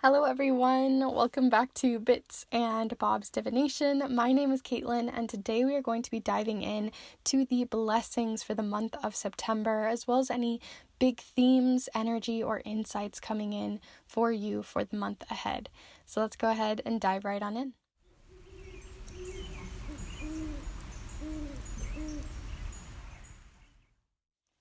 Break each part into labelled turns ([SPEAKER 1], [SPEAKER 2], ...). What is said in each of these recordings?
[SPEAKER 1] Hello everyone, welcome back to Bits and Bob's Divination. My name is Caitlin and today we are going to be diving in to the blessings for the month of September, as well as any big themes, energy, or insights coming in for you for the month ahead. So let's go ahead and dive right on in.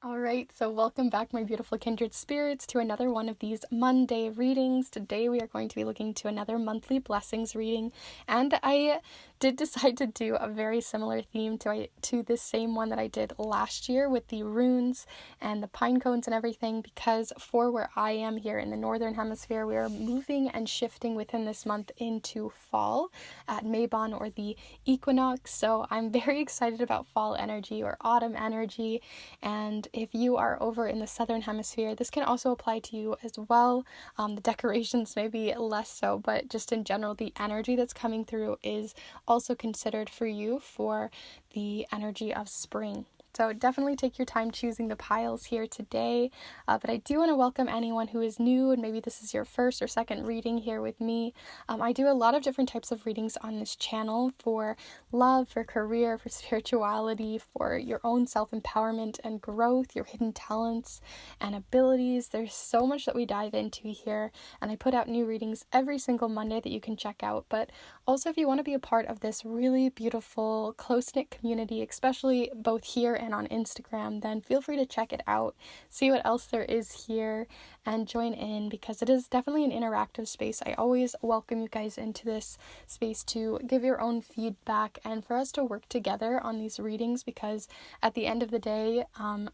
[SPEAKER 1] Alright, so welcome back my beautiful kindred spirits to another one of these Monday readings. Today we are going to be looking to another monthly blessings reading, and I did decide to do a very similar theme to this same one that I did last year with the runes and the pine cones and everything, because for where I am here in the northern hemisphere, we are moving and shifting within this month into fall at Mabon, or the equinox. So I'm very excited about fall energy or autumn energy, and if you are over in the southern hemisphere, this can also apply to you as well. The decorations may be less so, but just in general, the energy that's coming through is also considered for you for the energy of spring. So definitely take your time choosing the piles here today, but I do want to welcome anyone who is new and maybe this is your first or second reading here with me. I do a lot of different types of readings on this channel for love, for career, for spirituality, for your own self-empowerment and growth, your hidden talents and abilities. There's so much that we dive into here, and I put out new readings every single Monday that you can check out. But also, if you want to be a part of this really beautiful, close-knit community, especially both here and on Instagram, then feel free to check it out, see what else there is here, and join in, because it is definitely an interactive space. I always welcome you guys into this space to give your own feedback and for us to work together on these readings, because at the end of the day,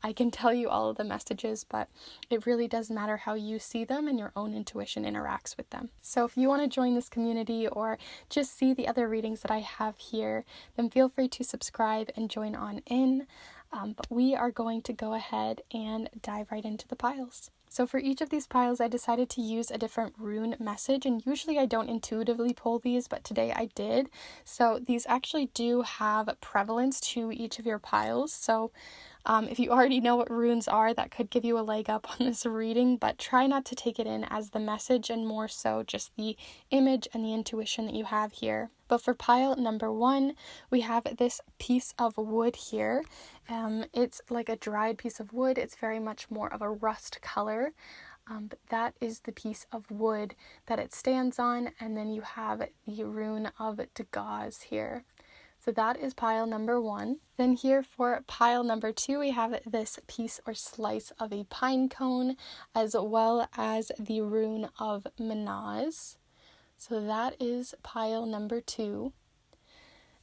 [SPEAKER 1] I can tell you all of the messages, but it really does matter how you see them and your own intuition interacts with them. So if you want to join this community or just see the other readings that I have here, then feel free to subscribe and join on in. But we are going to go ahead and dive right into the piles. So for each of these piles, I decided to use a different rune message, and usually I don't intuitively pull these, but today I did. So these actually do have prevalence to each of your piles. So if you already know what runes are, that could give you a leg up on this reading, but try not to take it in as the message and more so just the image and the intuition that you have here. But for pile number 1, we have this piece of wood here. It's like a dried piece of wood. It's very much more of a rust color. But that is the piece of wood that it stands on. And then you have the rune of Dagaz here. So that is pile number 1. Then here for pile number 2, we have this piece or slice of a pine cone, as well as the rune of Mannaz. So that is pile number 2.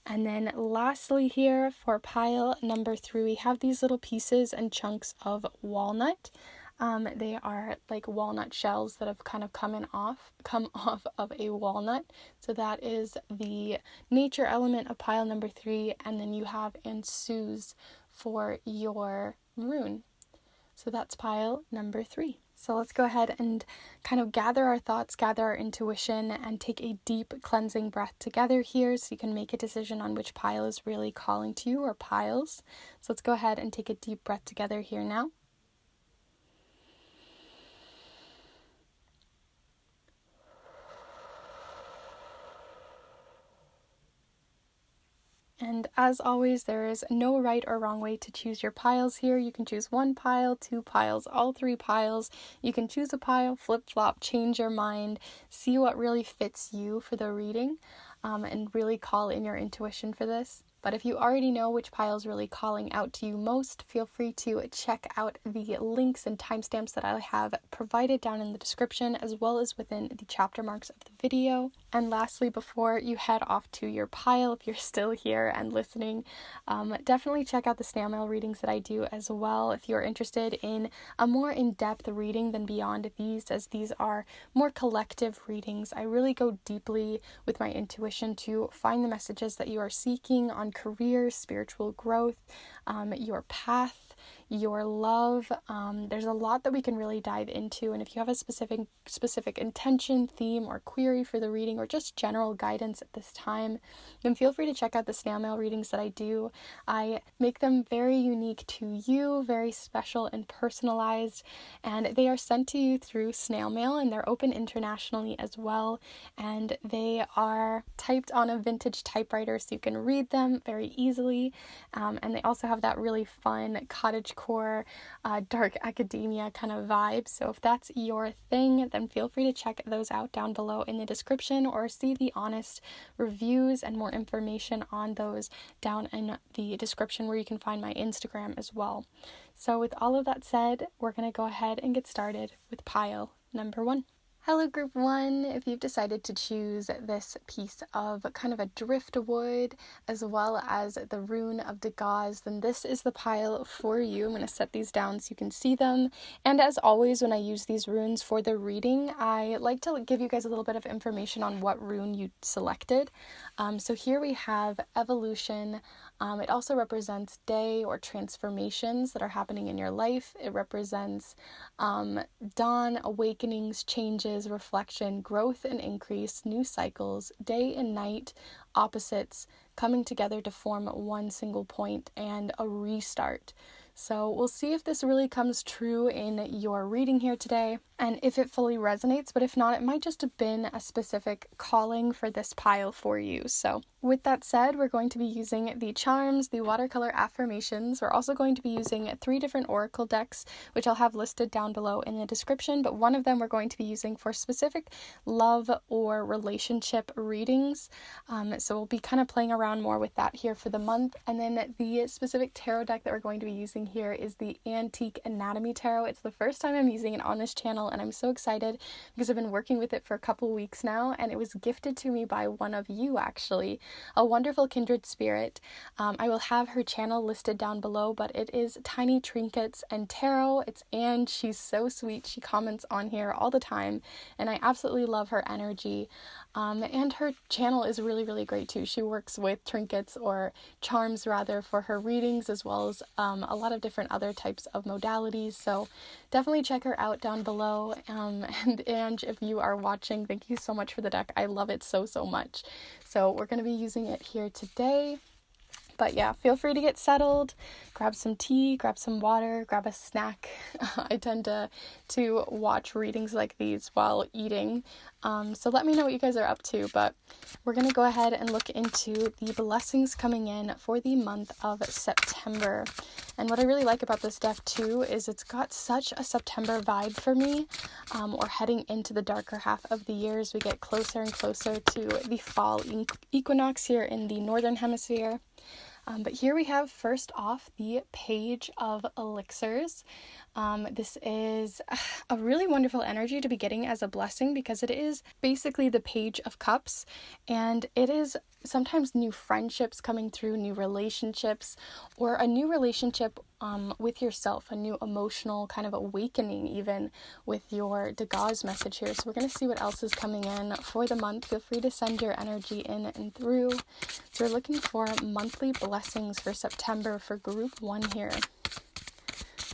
[SPEAKER 1] And then lastly here for pile number 3, we have these little pieces and chunks of walnut. They are like walnut shells that have kind of come off of a walnut. So that is the nature element of pile number 3. And then you have Ansuz for your rune. So that's pile number 3. So let's go ahead and kind of gather our thoughts, gather our intuition, and take a deep cleansing breath together here so you can make a decision on which pile is really calling to you, or piles. So let's go ahead and take a deep breath together here now. And as always, there is no right or wrong way to choose your piles here. You can choose 1 pile, 2 piles, all 3 piles. You can choose a pile, flip-flop, change your mind, see what really fits you for the reading, and really call in your intuition for this. But if you already know which pile is really calling out to you most, feel free to check out the links and timestamps that I have provided down in the description, as well as within the chapter marks of the video. And lastly, before you head off to your pile, if you're still here and listening, definitely check out the snail mail readings that I do as well if you're interested in a more in-depth reading than beyond these, as these are more collective readings. I really go deeply with my intuition to find the messages that you are seeking on career, spiritual growth, your path, your love. There's a lot that we can really dive into, and if you have a specific intention, theme, or query for the reading, or just general guidance at this time, then feel free to check out the snail mail readings that I do. I make them very unique to you, very special and personalized, and they are sent to you through snail mail, and they're open internationally as well, and they are typed on a vintage typewriter so you can read them very easily, and they also have that really fun cottagecore, dark academia kind of vibe. So if that's your thing, then feel free to check those out down below in the description, or see the honest reviews and more information on those down in the description, where you can find my Instagram as well. So with all of that said, we're going to go ahead and get started with pile number 1. Hello group 1, if you've decided to choose this piece of kind of a driftwood as well as the rune of Dagaz, then this is the pile for you. I'm going to set these down so you can see them. And as always, when I use these runes for the reading, I like to give you guys a little bit of information on what rune you selected. So here we have evolution. It also represents day or transformations that are happening in your life. It represents dawn, awakenings, changes, reflection, growth and increase, new cycles, day and night, opposites coming together to form one single point, and a restart. So we'll see if this really comes true in your reading here today, and if it fully resonates, but if not, it might just have been a specific calling for this pile for you. So with that said, we're going to be using the charms, the watercolor affirmations. We're also going to be using 3 different oracle decks, which I'll have listed down below in the description, but one of them we're going to be using for specific love or relationship readings. So we'll be kind of playing around more with that here for the month. And then the specific tarot deck that we're going to be using here is the Antique Anatomy Tarot. It's the first time I'm using it on this channel, and I'm so excited because I've been working with it for a couple weeks now, and it was gifted to me by one of you, actually, a wonderful kindred spirit. I will have her channel listed down below, but it is Tiny Trinkets and Tarot. It's Anne. She's so sweet. She comments on here all the time, and I absolutely love her energy. And her channel is really, really great too. She works with trinkets, or charms rather, for her readings, as well as a lot of different other types of modalities. So definitely check her out down below. And if you are watching, thank you so much for the deck. I love it so much. So we're going to be using it here today. But yeah, feel free to get settled, grab some tea, grab some water, grab a snack. I tend to watch readings like these while eating. So let me know what you guys are up to, but we're going to go ahead and look into the blessings coming in for the month of September. And what I really like about this deck too is it's got such a September vibe for me. Or heading into the darker half of the year as we get closer and closer to the fall equinox here in the northern hemisphere. But here we have first off the Page of Elixirs. This is a really wonderful energy to be getting as a blessing, because it is basically the Page of Cups, and it is sometimes new friendships coming through, new relationships, or a new relationship with yourself, a new emotional kind of awakening even with your Dagaz message here. So we're going to see what else is coming in for the month. Feel free to send your energy in and through. So we're looking for monthly blessings for September for group 1 here.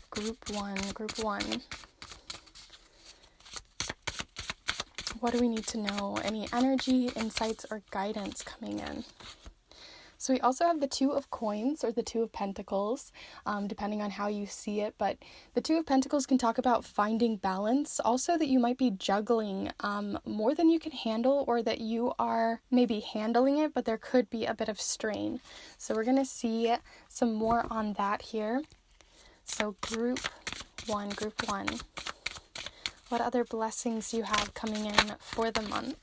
[SPEAKER 1] Group one. What do we need to know? Any energy, insights, or guidance coming in? So we also have the 2 of Coins, or the 2 of Pentacles, depending on how you see it. But the 2 of Pentacles can talk about finding balance. Also that you might be juggling more than you can handle, or that you are maybe handling it, but there could be a bit of strain. So we're going to see some more on that here. So group one. What other blessings do you have coming in for the month?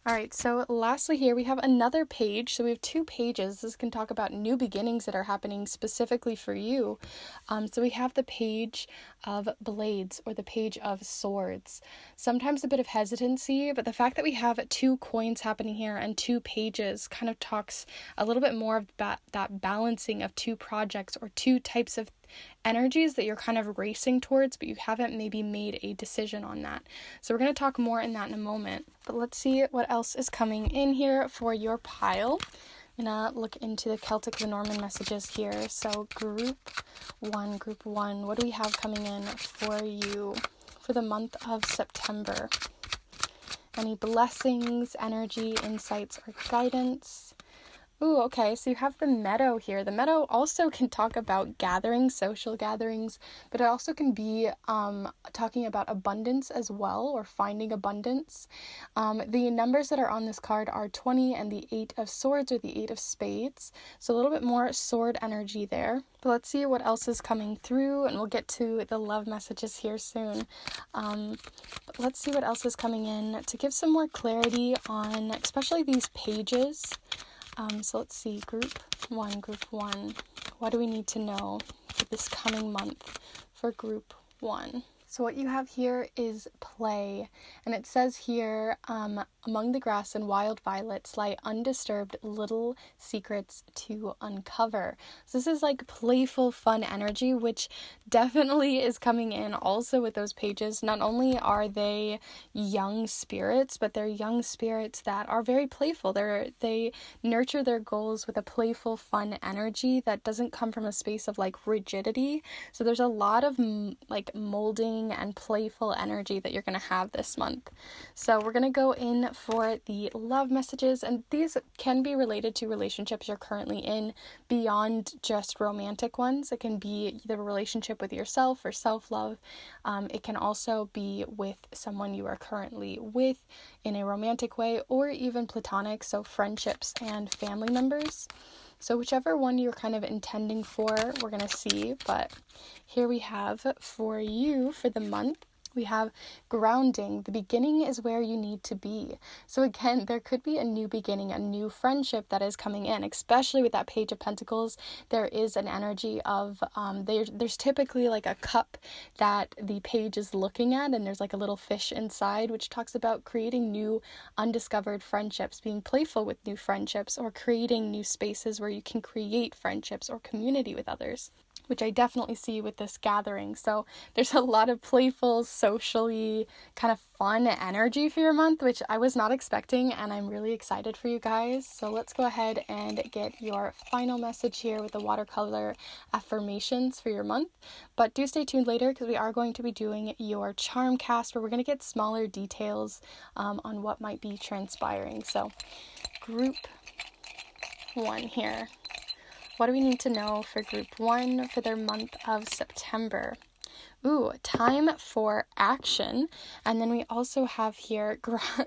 [SPEAKER 1] All right, so lastly here we have another page. So we have 2 pages. This can talk about new beginnings that are happening specifically for you. So we have the Page of Blades, or the Page of Swords. Sometimes a bit of hesitancy, but the fact that we have 2 coins happening here and 2 pages kind of talks a little bit more of that balancing of 2 projects, or 2 types of energies that you're kind of racing towards, but you haven't maybe made a decision on that. So we're going to talk more in that in a moment. But let's see what else is coming in here for your pile. I'm gonna look into the Celtic Lenormand messages here. So group one, what do we have coming in for you for the month of September? Any blessings, energy, insights, or guidance? Ooh, okay, so you have the meadow here. The meadow also can talk about gatherings, social gatherings, but it also can be talking about abundance as well, or finding abundance. The numbers that are on this card are 20 and the 8 of swords, or the 8 of spades. So a little bit more sword energy there. But let's see what else is coming through, and we'll get to the love messages here soon. But let's see what else is coming in to give some more clarity on especially these pages. So let's see, group one. What do we need to know for this coming month for group one? So what you have here is play, and it says here, among the grass and wild violets lie undisturbed little secrets to uncover. So this is like playful, fun energy, which definitely is coming in also with those pages. Not only are they young spirits, but they're young spirits that are very playful. They nurture their goals with a playful, fun energy that doesn't come from a space of like rigidity. So there's a lot of like molding and playful energy that you're going to have this month. So we're going to go in for the love messages, and these can be related to relationships you're currently in beyond just romantic ones. It can be the relationship with yourself or self-love. It can also be with someone you are currently with in a romantic way, or even platonic, so friendships and family members. So whichever one you're kind of intending for, we're going to see. But here we have for you for the month, we have grounding. The beginning is where you need to be. So again, there could be a new beginning, a new friendship that is coming in, especially with that Page of Pentacles. There is an energy of, there's typically like a cup that the page is looking at, and there's like a little fish inside, which talks about creating new undiscovered friendships, being playful with new friendships, or creating new spaces where you can create friendships or community with others, which I definitely see with this gathering. So there's a lot of playful, socially kind of fun energy for your month, which I was not expecting, and I'm really excited for you guys. So let's go ahead and get your final message here with the watercolor affirmations for your month. But do stay tuned later, because we are going to be doing your charm cast, where we're going to get smaller details on what might be transpiring. So group one here. What do we need to know for group one for their month of September? Ooh, time for action. And then we also have here,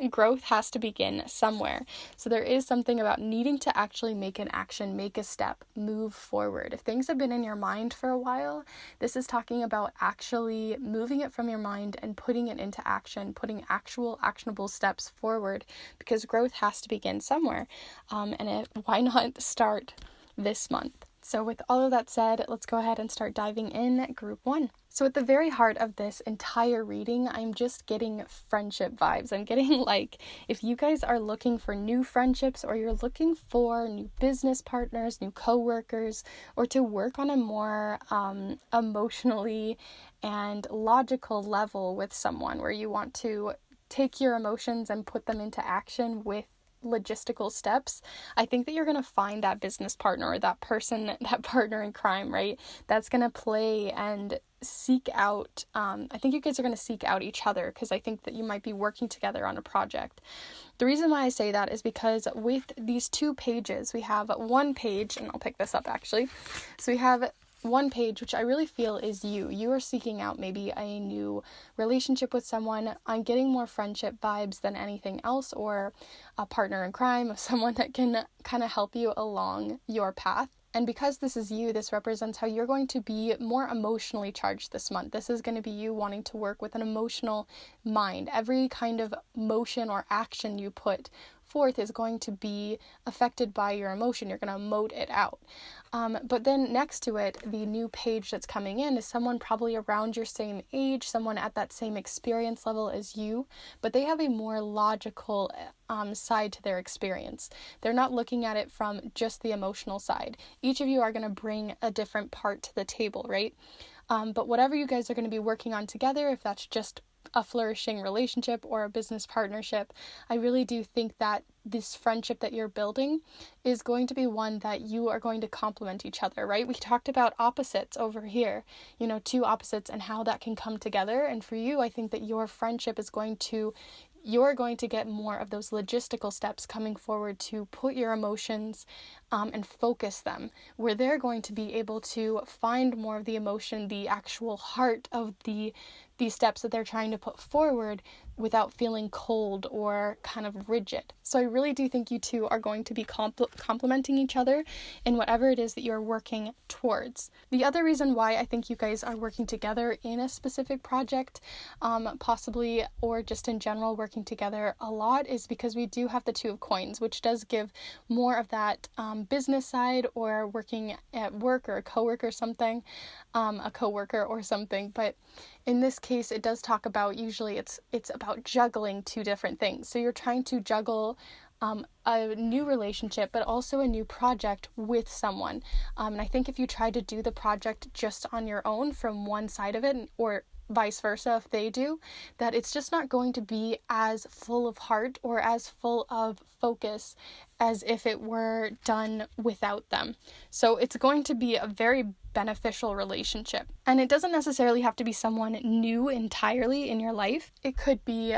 [SPEAKER 1] growth has to begin somewhere. So there is something about needing to actually make an action, make a step, move forward. If things have been in your mind for a while, this is talking about actually moving it from your mind and putting it into action, putting actual actionable steps forward, because growth has to begin somewhere. Why not start this month? So with all of that said, let's go ahead and start diving in group one. So at the very heart of this entire reading, I'm just getting friendship vibes. I'm getting like, if you guys are looking for new friendships, or you're looking for new business partners, new co-workers, or to work on a more emotionally and logical level with someone, where you want to take your emotions and put them into action with logistical steps, I think that you're going to find that business partner, or that person, that partner in crime, right? That's going to play and seek out, I think you guys are going to seek out each other, because I think that you might be working together on a project. The reason why I say that is because with these two pages, we have one page, and I'll pick this up actually. So we have one page, which I really feel is you. You are seeking out maybe a new relationship with someone. I'm getting more friendship vibes than anything else, or a partner in crime, of someone that can kind of help you along your path. And because this is you, this represents how you're going to be more emotionally charged this month. This is going to be you wanting to work with an emotional mind. Every kind of motion or action you put forth is going to be affected by your emotion. You're going to emote it out. But then next to it, the new page that's coming in is someone probably around your same age, someone at that same experience level as you, but they have a more logical side to their experience. They're not looking at it from just the emotional side. Each of you are going to bring a different part to the table, right? But whatever you guys are going to be working on together, if that's just a flourishing relationship or a business partnership, I really do think that this friendship that you're building is going to be one that you are going to complement each other, right? We talked about opposites over here, two opposites and how that can come together. And for you, I think that your friendship is you're going to get more of those logistical steps coming forward to put your emotions and focus them, where they're going to be able to find more of the emotion, the actual heart of the steps that they're trying to put forward without feeling cold or kind of rigid. So I really do think you two are going to be complementing each other in whatever it is that you're working towards. The other reason why I think you guys are working together in a specific project, possibly, or just in general working together a lot, is because we do have the Two of Coins, which does give more of that business side, or working at work, or a coworker or something, but in this case, it does talk about, usually it's about juggling two different things. So you're trying to juggle a new relationship, but also a new project with someone. And I think if you try to do the project just on your own from one side of it, or vice versa if they do, that it's just not going to be as full of heart or as full of focus as if it were done without them. So it's going to be a very beneficial relationship. And it doesn't necessarily have to be someone new entirely in your life. It could be,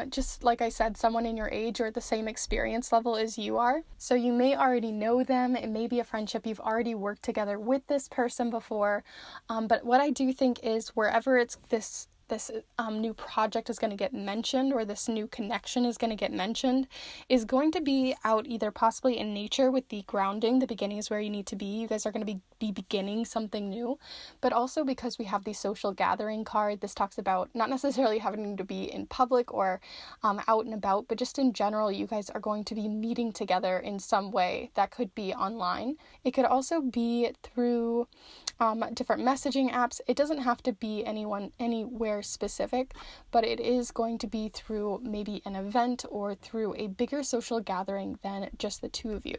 [SPEAKER 1] just like I said, someone in your age or the same experience level as you are. So you may already know them. It may be a friendship you've already worked together with this person before. But what I do think is, wherever it's this new project is going to get mentioned, or this new connection is going to get mentioned, is going to be out either possibly in nature with the grounding. The beginning is where you need to be. You guys are going to be beginning something new, but also because we have the social gathering card. This talks about not necessarily having to be in public or out and about, but just in general, you guys are going to be meeting together in some way. That could be online. It could also be through different messaging apps. It doesn't have to be anywhere specific, but it is going to be through maybe an event or through a bigger social gathering than just the two of you.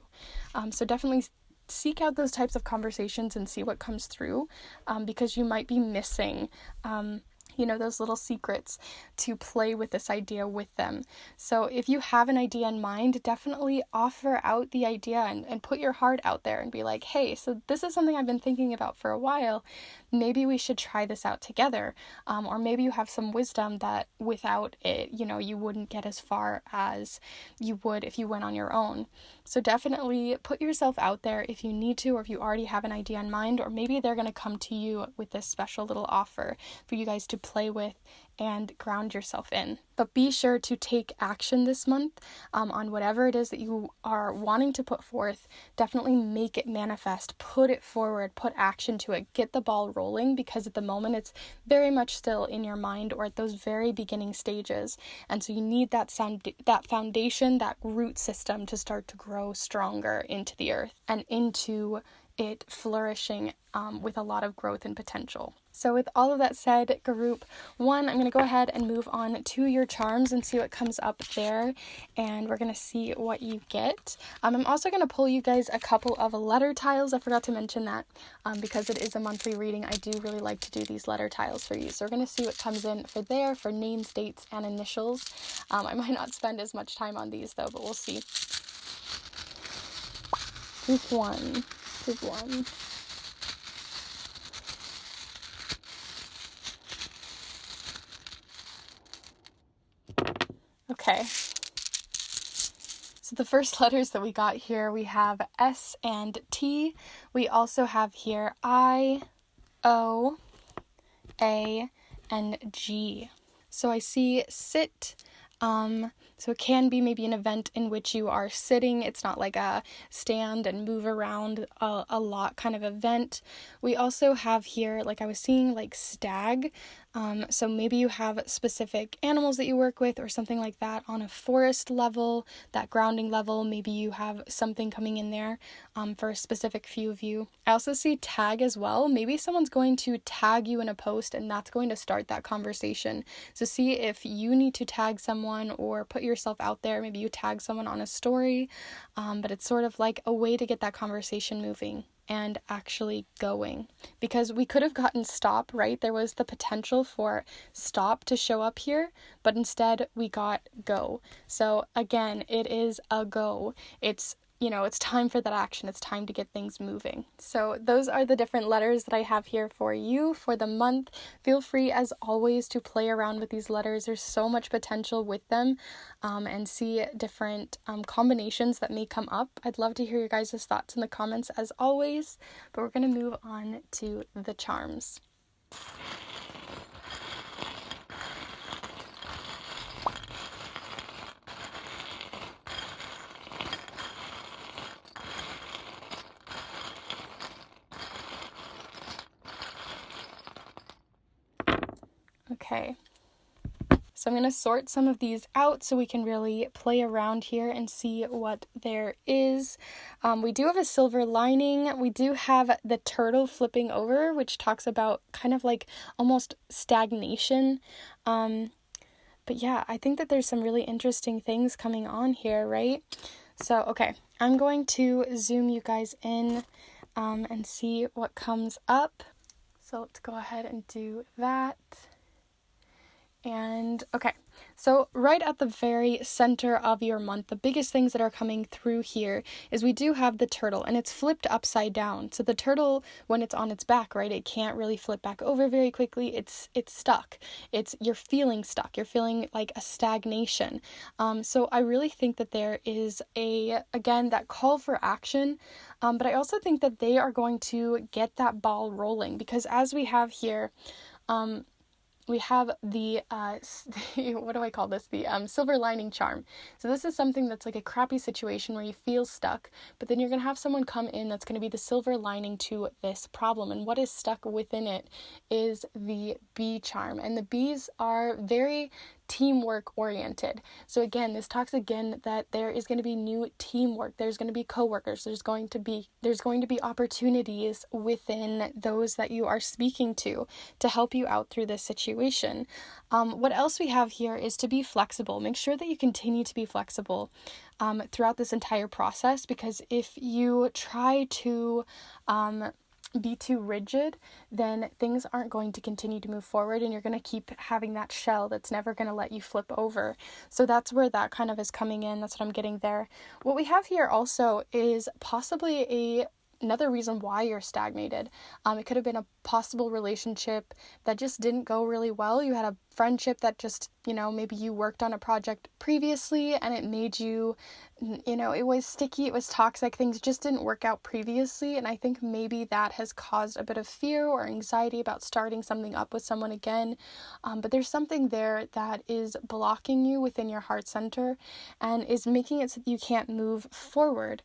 [SPEAKER 1] So definitely seek out those types of conversations and see what comes through, because you might be missing those little secrets to play with this idea with them. So if you have an idea in mind, definitely offer out the idea and put your heart out there and be like, hey, so this is something I've been thinking about for a while. Maybe we should try this out together. Or maybe you have some wisdom that without it, you wouldn't get as far as you would if you went on your own. So definitely put yourself out there if you need to, or if you already have an idea in mind, or maybe they're going to come to you with this special little offer for you guys to play with and ground yourself in. But be sure to take action this month on whatever it is that you are wanting to put forth. Definitely make it manifest, put it forward, put action to it, get the ball rolling, because at the moment it's very much still in your mind or at those very beginning stages. And so you need that foundation, that root system to start to grow stronger into the earth and into it flourishing with a lot of growth and potential. So with all of that said, group one, I'm going to go ahead and move on to your charms and see what comes up there, and we're going to see what you get. I'm also going to pull you guys a couple of letter tiles. I forgot to mention that because it is a monthly reading. I do really like to do these letter tiles for you. So we're going to see what comes in for names, dates, and initials. I might not spend as much time on these though, but we'll see. Group one. Okay, so the first letters that we got here, we have S and T. We also have here I, O, A, and G. So I see sit. So it can be maybe an event in which you are sitting. It's not like a stand and move around a lot kind of event. We also have here, like I was seeing, like stag. So maybe you have specific animals that you work with or something like that on a forest level, that grounding level. Maybe you have something coming in there for a specific few of you. I also see tag as well. Maybe someone's going to tag you in a post and that's going to start that conversation. So see if you need to tag someone or put yourself out there. Maybe you tag someone on a story, but it's sort of like a way to get that conversation moving. and actually going. Because we could have gotten stop, right? There was the potential for stop to show up here, but instead we got go. So again, it is a go. It's time for that action. It's time to get things moving. So those are the different letters that I have here for you for the month. Feel free, as always, to play around with these letters. There's so much potential with them, and see different combinations that may come up. I'd love to hear your guys' thoughts in the comments, as always, but we're going to move on to the charms. Okay, so I'm going to sort some of these out so we can really play around here and see what there is. We do have a silver lining. We do have the turtle flipping over, which talks about kind of like almost stagnation. But yeah, I think that there's some really interesting things coming on here, right? So, okay, I'm going to zoom you guys in and see what comes up. So let's go ahead and do that. And okay, so right at the very center of your month, the biggest things that are coming through here is we do have the turtle, and it's flipped upside down. So the turtle, when it's on its back, right, it can't really flip back over very quickly. It's stuck. You're feeling stuck. You're feeling like a stagnation. So I really think that there is again, that call for action. But I also think that they are going to get that ball rolling, because as we have here, we have the what do I call this? The silver lining charm. So this is something that's like a crappy situation where you feel stuck, but then you're going to have someone come in that's going to be the silver lining to this problem. And what is stuck within it is the bee charm. And the bees are very teamwork oriented. So again, this talks again that there is going to be new teamwork. There's going to be coworkers. There's going to be opportunities within those that you are speaking to help you out through this situation. What else we have here is to be flexible. Make sure that you continue to be flexible throughout this entire process, because if you try to be too rigid, then things aren't going to continue to move forward, and you're going to keep having that shell that's never going to let you flip over. So that's where that kind of is coming in. That's what I'm getting there. What we have here also is possibly another reason why you're stagnated. It could have been a possible relationship that just didn't go really well. You had a friendship that just, maybe you worked on a project previously and it made you, it was sticky, it was toxic, things just didn't work out previously. And I think maybe that has caused a bit of fear or anxiety about starting something up with someone again. But there's something there that is blocking you within your heart center and is making it so that you can't move forward.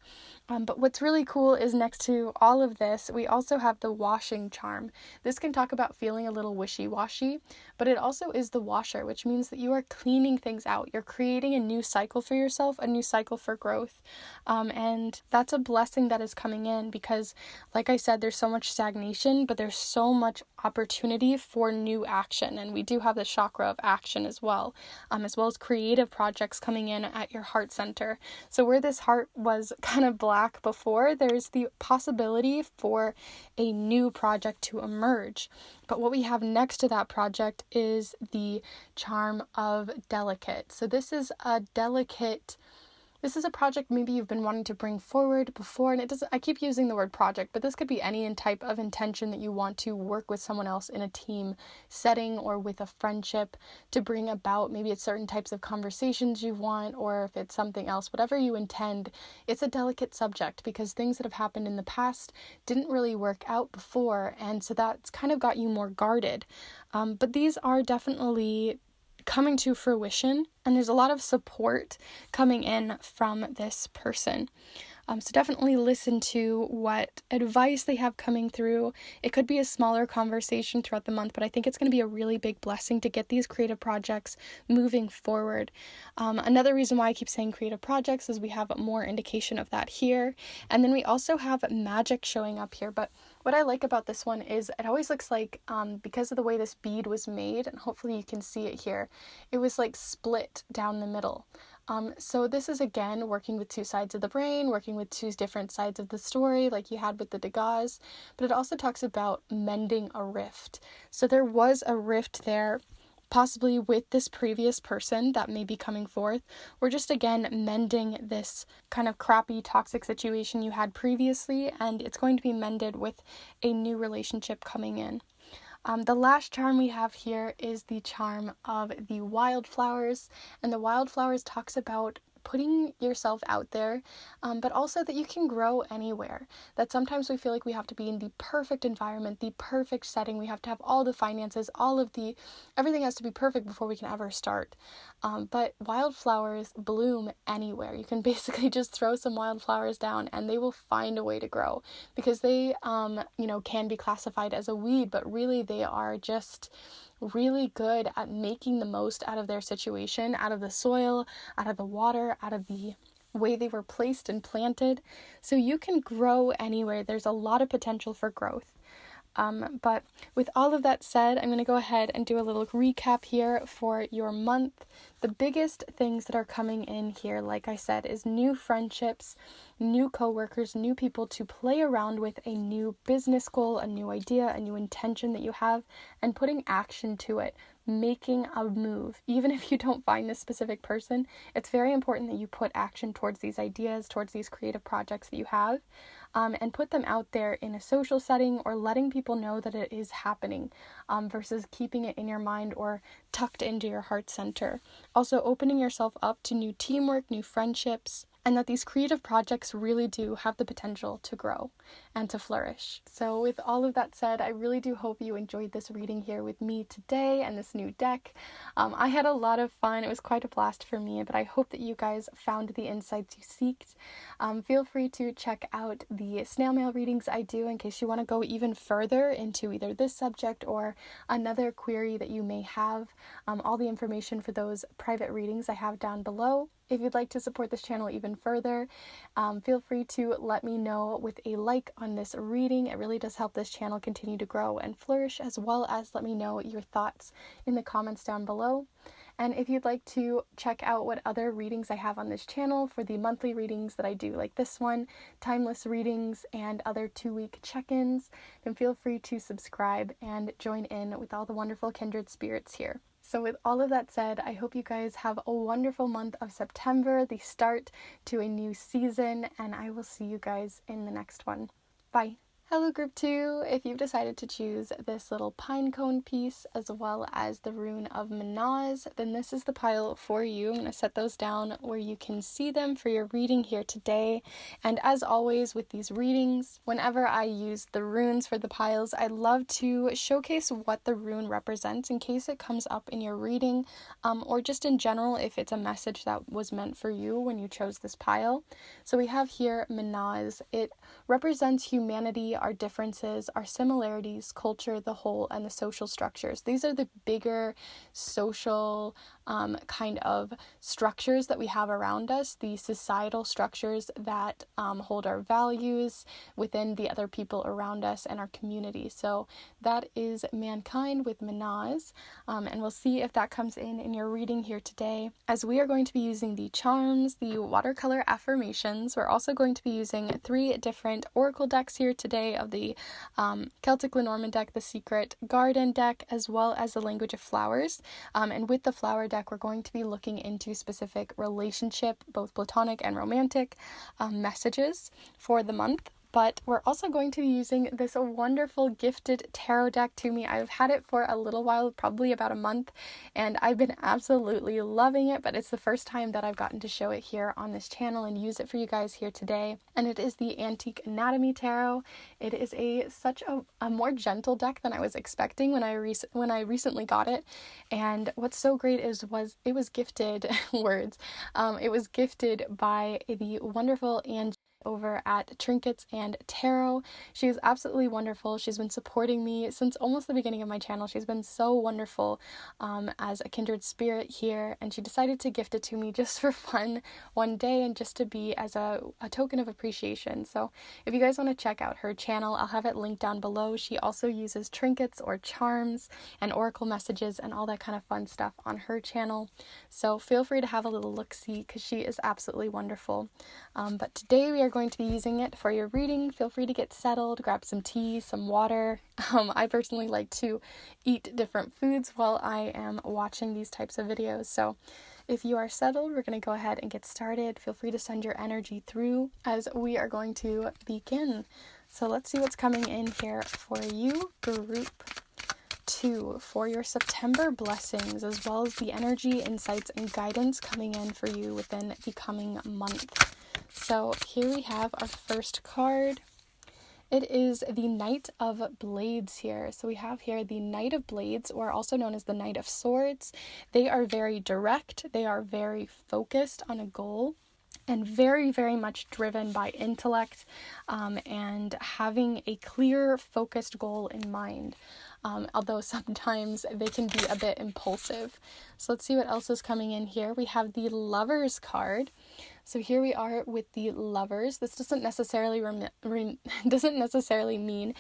[SPEAKER 1] But what's really cool is next to all of this, we also have the washing charm. This can talk about feeling a little wishy-washy, but it also is the washer, which means that you are cleaning things out. You're creating a new cycle for yourself, a new cycle for growth. And that's a blessing that is coming in because, like I said, there's so much stagnation, but there's so much opportunity for new action. And we do have the chakra of action as well as creative projects coming in at your heart center. So where this heart was kind of black before, there's the possibility for a new project to emerge. But what we have next to that project is the charm of delicate. So this is a project maybe you've been wanting to bring forward before, and I keep using the word project, but this could be any type of intention that you want to work with someone else in a team setting or with a friendship to bring about. Maybe it's certain types of conversations you want, or if it's something else, whatever you intend. It's a delicate subject because things that have happened in the past didn't really work out before, and so that's kind of got you more guarded. But these are definitely coming to fruition, and there's a lot of support coming in from this person. So definitely listen to what advice they have coming through. It could be a smaller conversation throughout the month, but I think it's going to be a really big blessing to get these creative projects moving forward. Another reason why I keep saying creative projects is we have more indication of that here. And then we also have magic showing up here. But what I like about this one is it always looks like, because of the way this bead was made, and hopefully you can see it here, it was like split down the middle. So this is again working with two sides of the brain, working with two different sides of the story like you had with the Dagaz, but it also talks about mending a rift. So there was a rift there, possibly with this previous person that may be coming forth, or just again mending this kind of crappy toxic situation you had previously, and it's going to be mended with a new relationship coming in. The last charm we have here is the charm of the wildflowers, and the wildflowers talks about putting yourself out there, but also that you can grow anywhere. That sometimes we feel like we have to be in the perfect environment, the perfect setting. We have to have all the finances, everything has to be perfect before we can ever start. But wildflowers bloom anywhere. You can basically just throw some wildflowers down and they will find a way to grow, because they, can be classified as a weed, but really they are just really good at making the most out of their situation, out of the soil, out of the water, out of the way they were placed and planted. So you can grow anywhere. There's a lot of potential for growth. But with all of that said, I'm going to go ahead and do a little recap here for your month. The biggest things that are coming in here, like I said, is new friendships, new coworkers, new people to play around with, a new business goal, a new idea, a new intention that you have, and putting action to it, making a move. Even if you don't find this specific person, it's very important that you put action towards these ideas, towards these creative projects that you have. And put them out there in a social setting, or letting people know that it is happening, versus keeping it in your mind or tucked into your heart center. Also opening yourself up to new teamwork, new friendships, and that these creative projects really do have the potential to grow and to flourish. So with all of that said, I really do hope you enjoyed this reading here with me today and this new deck. I had a lot of fun. It was quite a blast for me, but I hope that you guys found the insights you seeked. Feel free to check out the snail mail readings I do in case you want to go even further into either this subject or another query that you may have. All the information for those private readings I have down below. If you'd like to support this channel even further, feel free to let me know with a like on this reading. It really does help this channel continue to grow and flourish, as well as let me know your thoughts in the comments down below. And if you'd like to check out what other readings I have on this channel for the monthly readings that I do, like this one, timeless readings, and other 2-week check-ins, then feel free to subscribe and join in with all the wonderful kindred spirits here. So with all of that said, I hope you guys have a wonderful month of September, the start to a new season, and I will see you guys in the next one. Bye. Hello group 2, if you've decided to choose this little pine cone piece as well as the rune of Mannaz, then this is the pile for you. I'm going to set those down where you can see them for your reading here today. And as always with these readings, whenever I use the runes for the piles, I love to showcase what the rune represents in case it comes up in your reading, or just in general if it's a message that was meant for you when you chose this pile. So we have here Mannaz. It represents humanity, our differences, our similarities, culture, the whole, and the social structures. These are the bigger social kind of structures that we have around us, the societal structures that hold our values within the other people around us and our community. So that is mankind with Mannaz, and we'll see if that comes in your reading here today, as we are going to be using the charms, the watercolor affirmations. We're also going to be using 3 different oracle decks here today of the Celtic Lenormand deck, the Secret Garden deck, as well as the Language of Flowers. And with the flower deck, we're going to be looking into specific relationship, both platonic and romantic, messages for the month. But we're also going to be using this wonderful gifted tarot deck to me. I've had it for a little while, probably about a month, and I've been absolutely loving it, but it's the first time that I've gotten to show it here on this channel and use it for you guys here today. And it is the Antique Anatomy Tarot. It is such a more gentle deck than I was expecting when I recently got it. And what's so great it was gifted words. It was gifted by the wonderful over at Trinkets and Tarot. She is absolutely wonderful. She's been supporting me since almost the beginning of my channel. She's been so wonderful as a kindred spirit here, and she decided to gift it to me just for fun one day and just to be as a token of appreciation. So if you guys want to check out her channel, I'll have it linked down below. She also uses trinkets or charms and oracle messages and all that kind of fun stuff on her channel. So feel free to have a little look-see because she is absolutely wonderful. But today we are going to be using it for your reading. Feel free to get settled, grab some tea, some water. I personally like to eat different foods while I am watching these types of videos. So if you are settled, we're going to go ahead and get started. Feel free to send your energy through as we are going to begin. So let's see what's coming in here for you, group 2, for your September blessings, as well as the energy, insights, and guidance coming in for you within the coming month. So here we have our first card. It is the Knight of Blades here. So we have here the Knight of Blades, or also known as the Knight of Swords. They are very direct. They are very focused on a goal and very, very much driven by intellect and having a clear, focused goal in mind. Although sometimes they can be a bit impulsive. So let's see what else is coming in here. We have the Lovers card. So here we are with the Lovers. This doesn't necessarily mean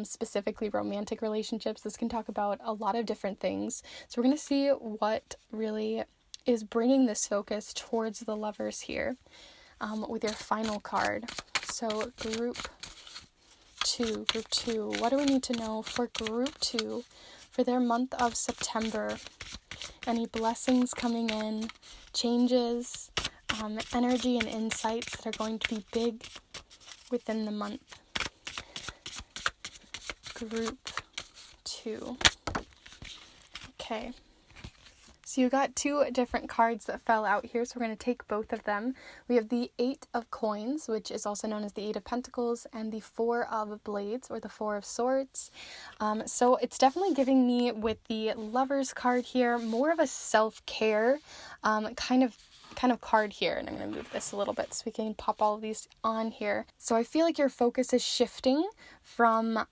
[SPEAKER 1] specifically romantic relationships. This can talk about a lot of different things. So we're going to see what really is bringing this focus towards the Lovers here with your final card. So group 2, what do we need to know for group 2 for their month of September? Any blessings coming in, changes, energy and insights that are going to be big within the month. Group 2. Okay. So you got 2 different cards that fell out here, so we're going to take both of them. We have the 8 of Coins, which is also known as the 8 of Pentacles, and the 4 of Blades, or the 4 of Swords. So it's definitely giving me, with the Lovers card here, more of a self-care kind of card here. And I'm going to move this a little bit so we can pop all of these on here. So I feel like your focus is shifting from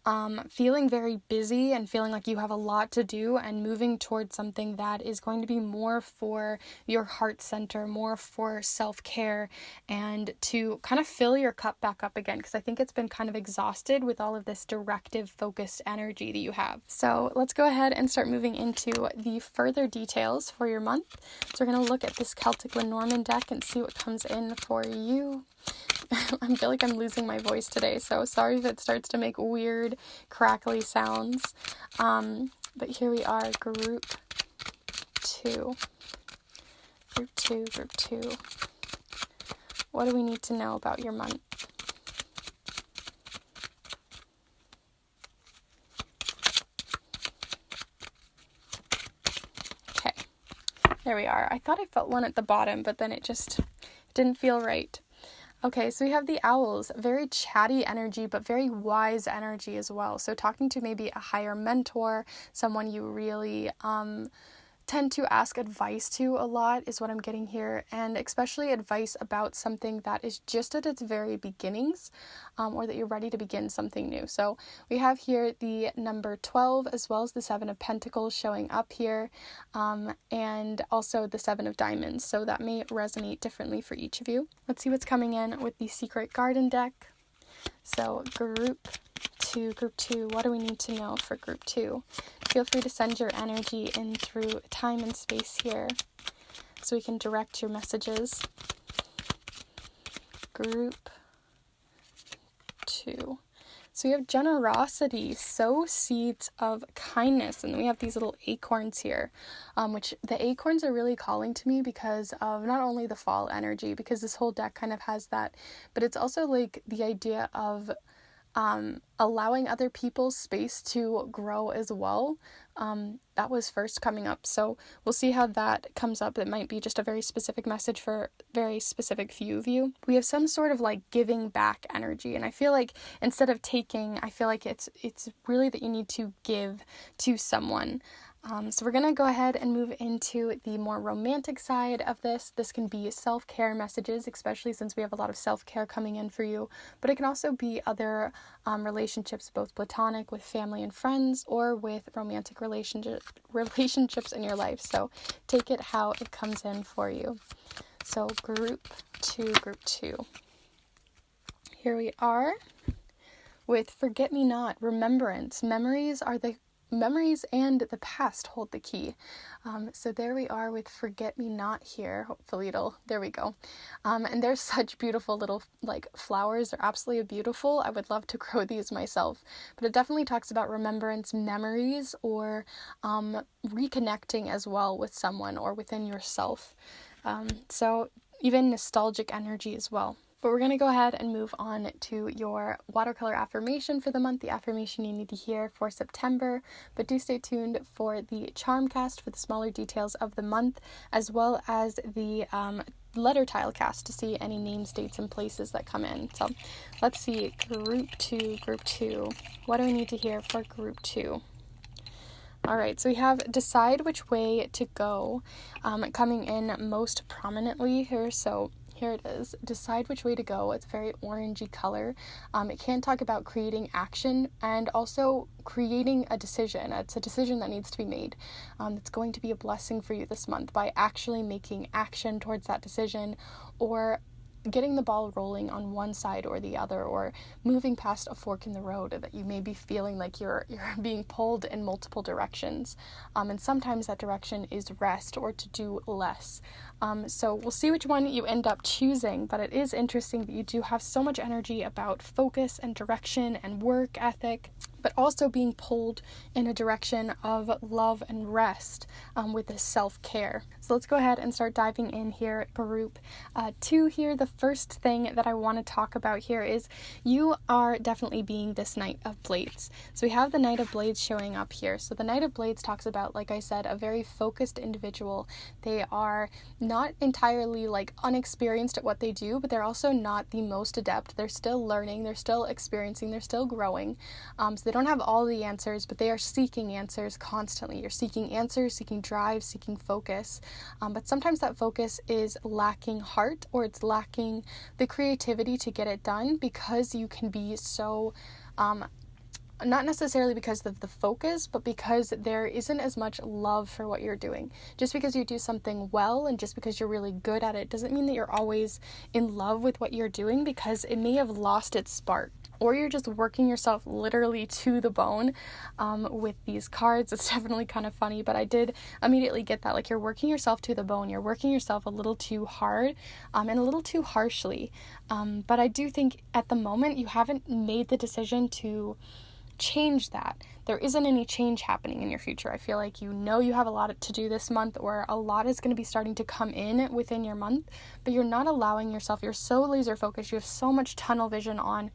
[SPEAKER 1] feeling very busy and feeling like you have a lot to do and moving towards something that is going to be more for your heart center, more for self-care, and to kind of fill your cup back up again, because I think it's been kind of exhausted with all of this directive, focused energy that you have. So let's go ahead and start moving into the further details for your month. So we're going to look at this Celtic Lenormand deck and see what comes in for you. I feel like I'm losing my voice today, so sorry if it starts to make weird, crackly sounds. But here we are, group 2. Group 2. What do we need to know about your month? Okay, there we are. I thought I felt one at the bottom, but then it just didn't feel right. Okay, so we have the Owls, very chatty energy, but very wise energy as well. So talking to maybe a higher mentor, someone you really tend to ask advice to a lot is what I'm getting here, and especially advice about something that is just at its very beginnings, or that you're ready to begin something new. So we have here the number 12 as well as the 7 of Pentacles showing up here, and also the 7 of Diamonds, so that may resonate differently for each of you. Let's see what's coming in with the Secret Garden deck. So group 2, what do we need to know for group 2? Feel free to send your energy in through time and space here so we can direct your messages. Group 2. So we have generosity, sow seeds of kindness, and we have these little acorns here, which the acorns are really calling to me because of not only the fall energy, because this whole deck kind of has that, but it's also like the idea of allowing other people's space to grow as well. That was first coming up, so we'll see how that comes up. It might be just a very specific message for very specific few of you. We have some sort of like giving back energy, and I feel like instead of taking, I feel like it's really that you need to give to someone. So we're going to go ahead and move into the more romantic side of this. This can be self-care messages, especially since we have a lot of self-care coming in for you. But it can also be other relationships, both platonic with family and friends or with romantic relationships in your life. So take it how it comes in for you. So group two. Here we are with Forget Me Not, Remembrance. Memories and the past hold the key. So there we are with Forget Me Not here. Hopefully there we go. And there's such beautiful little flowers. They're absolutely beautiful. I would love to grow these myself. But it definitely talks about remembrance, memories, or reconnecting as well with someone or within yourself. So even nostalgic energy as well. But we're going to go ahead and move on to your watercolor affirmation for the month, the affirmation you need to hear for September. But do stay tuned for the charm cast for the smaller details of the month, as well as the letter tile cast to see any names, dates, and places that come in. So let's see, group two. What do we need to hear for group 2? All right, so we have decide which way to go coming in most prominently here. So here it is. Decide which way to go. It's a very orangey color. It can talk about creating action and also creating a decision. It's a decision that needs to be made. It's going to be a blessing for you this month by actually making action towards that decision, or getting the ball rolling on one side or the other, or moving past a fork in the road that you may be feeling like you're being pulled in multiple directions. And sometimes that direction is rest or to do less. So we'll see which one you end up choosing, but it is interesting that you do have so much energy about focus and direction and work ethic, but also being pulled in a direction of love and rest with this self-care. So let's go ahead and start diving in here, group 2 here. The first thing that I want to talk about here is you are definitely being this Knight of Blades. So we have the Knight of Blades showing up here. So the Knight of Blades talks about, like I said, a very focused individual. They are not entirely unexperienced at what they do, but they're also not the most adept. They're still learning, they're still experiencing, they're still growing. So they don't have all the answers, but they are seeking answers constantly. You're seeking answers, seeking drive, seeking focus. But sometimes that focus is lacking heart, or it's lacking the creativity to get it done, because you can be so not necessarily because of the focus, but because there isn't as much love for what you're doing. Just because you do something well and just because you're really good at it doesn't mean that you're always in love with what you're doing, because it may have lost its spark. Or you're just working yourself literally to the bone with these cards. It's definitely kind of funny, but I did immediately get that. You're working yourself to the bone. You're working yourself a little too hard and a little too harshly. But I do think at the moment you haven't made the decision to change that. There isn't any change happening in your future. I feel like you have a lot to do this month, or a lot is going to be starting to come in within your month, but you're not allowing yourself. You're so laser focused. You have so much tunnel vision on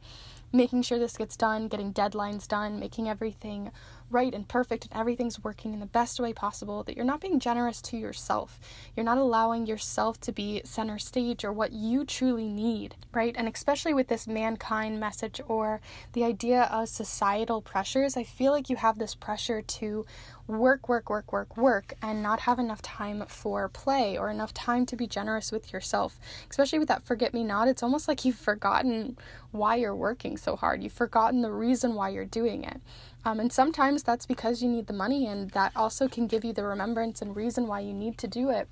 [SPEAKER 1] making sure this gets done, getting deadlines done, making everything right and perfect and everything's working in the best way possible, that you're not being generous to yourself. You're not allowing yourself to be center stage or what you truly need, right? And especially with this mankind message or the idea of societal pressures, I feel like you have this pressure to work and not have enough time for play or enough time to be generous with yourself. Especially with that forget me not, it's almost like you've forgotten why you're working so hard. You've forgotten the reason why you're doing it. And sometimes that's because you need the money, and that also can give you the remembrance and reason why you need to do it.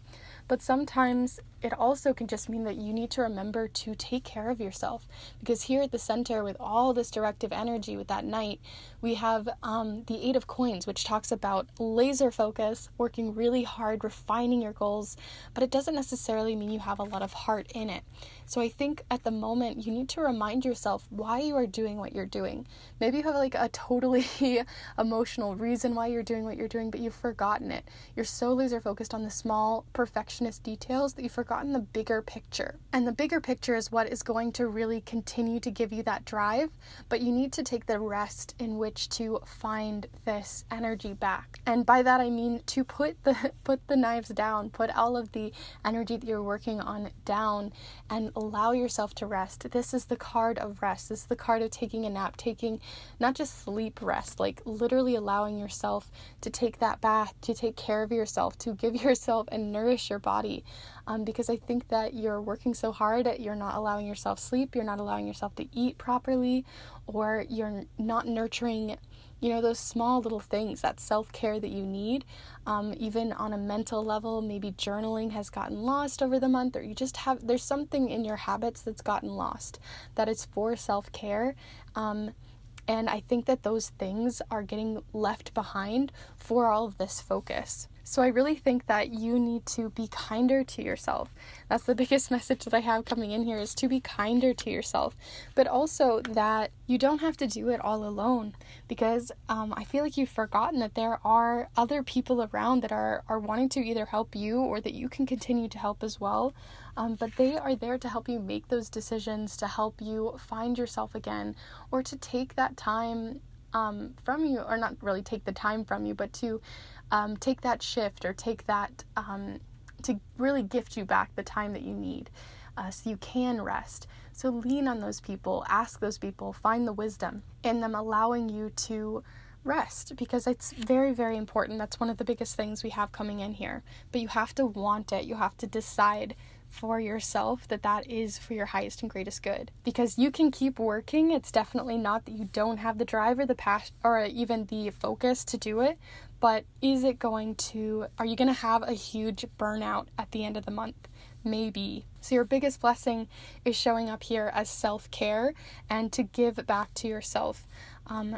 [SPEAKER 1] But sometimes it also can just mean that you need to remember to take care of yourself, because here at the center with all this directive energy with that knight, we have the 8 of coins, which talks about laser focus, working really hard, refining your goals, but it doesn't necessarily mean you have a lot of heart in it. So I think at the moment you need to remind yourself why you are doing what you're doing. Maybe you have a totally emotional reason why you're doing what you're doing, but you've forgotten it. You're so laser focused on the small perfectionist details that you've forgotten forgotten the bigger picture. And the bigger picture is what is going to really continue to give you that drive, but you need to take the rest in which to find this energy back. And by that I mean to put the knives down, put all of the energy that you're working on down, and allow yourself to rest. This is the card of rest. This is the card of taking a nap, taking not just sleep rest, like literally allowing yourself to take that bath, to take care of yourself, to give yourself and nourish your body. Because I think that you're working so hard, you're not allowing yourself sleep, you're not allowing yourself to eat properly, or you're not nurturing, those small little things, that self-care that you need. Even on a mental level, maybe journaling has gotten lost over the month, or there's something in your habits that's gotten lost that is for self-care. And I think that those things are getting left behind for all of this focus. So I really think that you need to be kinder to yourself. That's the biggest message that I have coming in here, is to be kinder to yourself. But also that you don't have to do it all alone, because I feel like you've forgotten that there are other people around that are wanting to either help you or that you can continue to help as well. But they are there to help you make those decisions, to help you find yourself again, or to take that time from you, or not really take the time from you, but to take that shift, or take that to really gift you back the time that you need, so you can rest. So lean on those people, ask those people, find the wisdom in them allowing you to rest, because it's very, very important. That's one of the biggest things we have coming in here. But you have to want it. You have to decide for yourself that is for your highest and greatest good, because you can keep working. It's definitely not that you don't have the drive or the passion or even the focus to do it, but are you going to have a huge burnout at the end of the month? Maybe. So your biggest blessing is showing up here as self-care and to give back to yourself.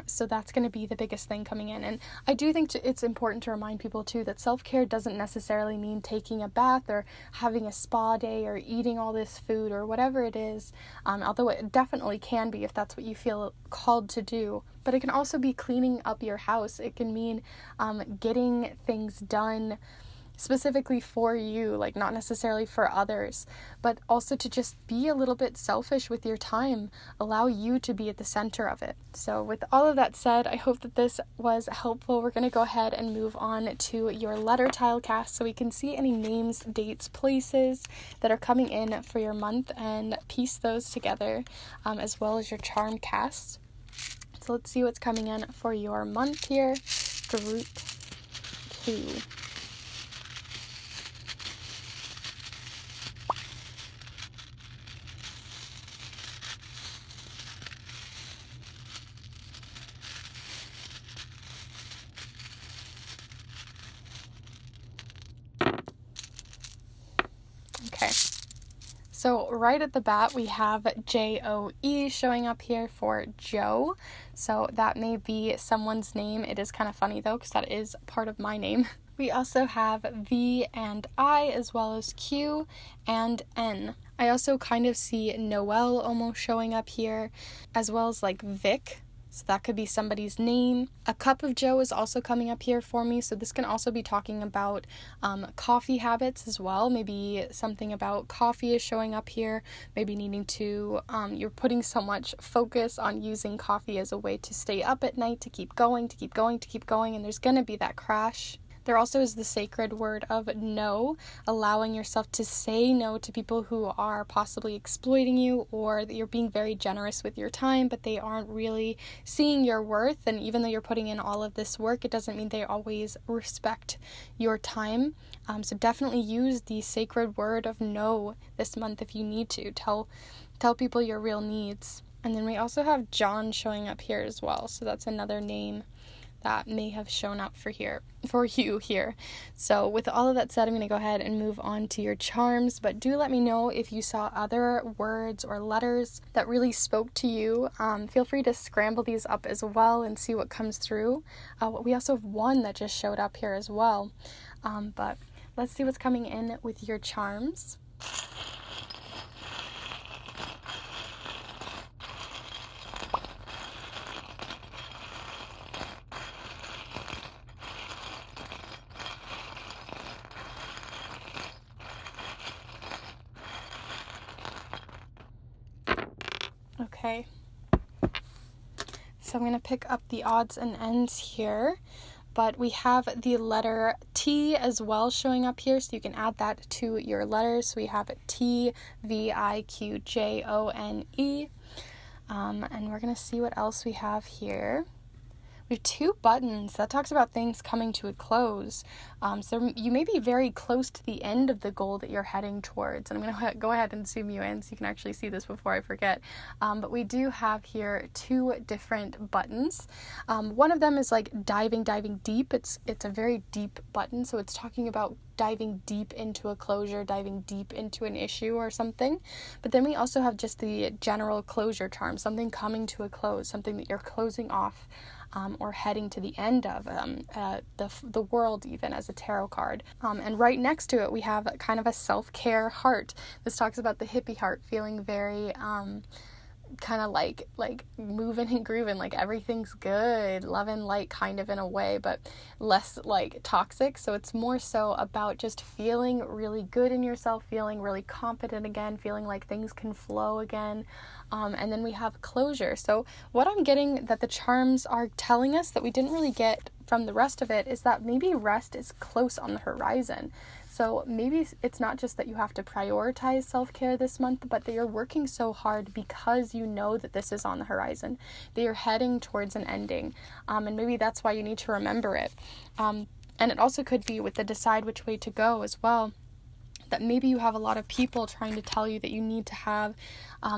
[SPEAKER 1] So that's going to be the biggest thing coming in. And I do think it's important to remind people too that self-care doesn't necessarily mean taking a bath or having a spa day or eating all this food or whatever it is, although it definitely can be if that's what you feel called to do. But it can also be cleaning up your house. It can mean getting things done specifically for you, like not necessarily for others, but also to just be a little bit selfish with your time, allow you to be at the center of it. So with all of that said, I hope that this was helpful. We're going to go ahead and move on to your letter tile cast so we can see any names, dates, places that are coming in for your month and piece those together, as well as your charm cast. So let's see what's coming in for your month here. Group 2. Okay, so right at the bat we have J-O-E showing up here for Joe. So that may be someone's name. It is kind of funny though, because that is part of my name. We also have V and I, as well as Q and N. I also kind of see Noel almost showing up here, as well as like Vic. So that could be somebody's name. A cup of Joe is also coming up here for me. So this can also be talking about coffee habits as well. Maybe something about coffee is showing up here. Maybe needing to, you're putting so much focus on using coffee as a way to stay up at night, to keep going, and there's going to be that crash. There also is the sacred word of no, allowing yourself to say no to people who are possibly exploiting you, or that you're being very generous with your time, but they aren't really seeing your worth. And even though you're putting in all of this work, it doesn't mean they always respect your time. So definitely use the sacred word of no this month if you need to. Tell people your real needs. And then we also have John showing up here as well. So that's another name that may have shown up for you here. So with all of that said, I'm going to go ahead and move on to your charms, but do let me know if you saw other words or letters that really spoke to you. Feel free to scramble these up as well and see what comes through. We also have one that just showed up here as well, but let's see what's coming in with your charms. Okay. So I'm going to pick up the odds and ends here, but we have the letter T as well showing up here, so you can add that to your letters. So we have T, V, I, Q, J, O, N, E. And we're going to see what else we have here. We have 2 buttons. That talks about things coming to a close. So you may be very close to the end of the goal that you're heading towards. And I'm going to go ahead and zoom you in so you can actually see this before I forget. But we do have here 2 different buttons. One of them is like diving deep. It's a very deep button. So it's talking about diving deep into a closure, diving deep into an issue or something. But then we also have just the general closure charm, something coming to a close, something that you're closing off. Or heading to the end of the world, even as a tarot card. And right next to it, we have kind of a self-care heart. This talks about the hippie heart feeling very kind of like moving and grooving, like everything's good, love and light kind of in a way, but less like toxic. So it's more so about just feeling really good in yourself, feeling really confident again, feeling like things can flow again. And then we have closure. So what I'm getting that the charms are telling us that we didn't really get from the rest of it is that maybe rest is close on the horizon. So maybe it's not just that you have to prioritize self-care this month, but that you're working so hard because you know that this is on the horizon, that you're heading towards an ending. And maybe that's why you need to remember it. And it also could be with the decide which way to go as well, that maybe you have a lot of people trying to tell you that you need to have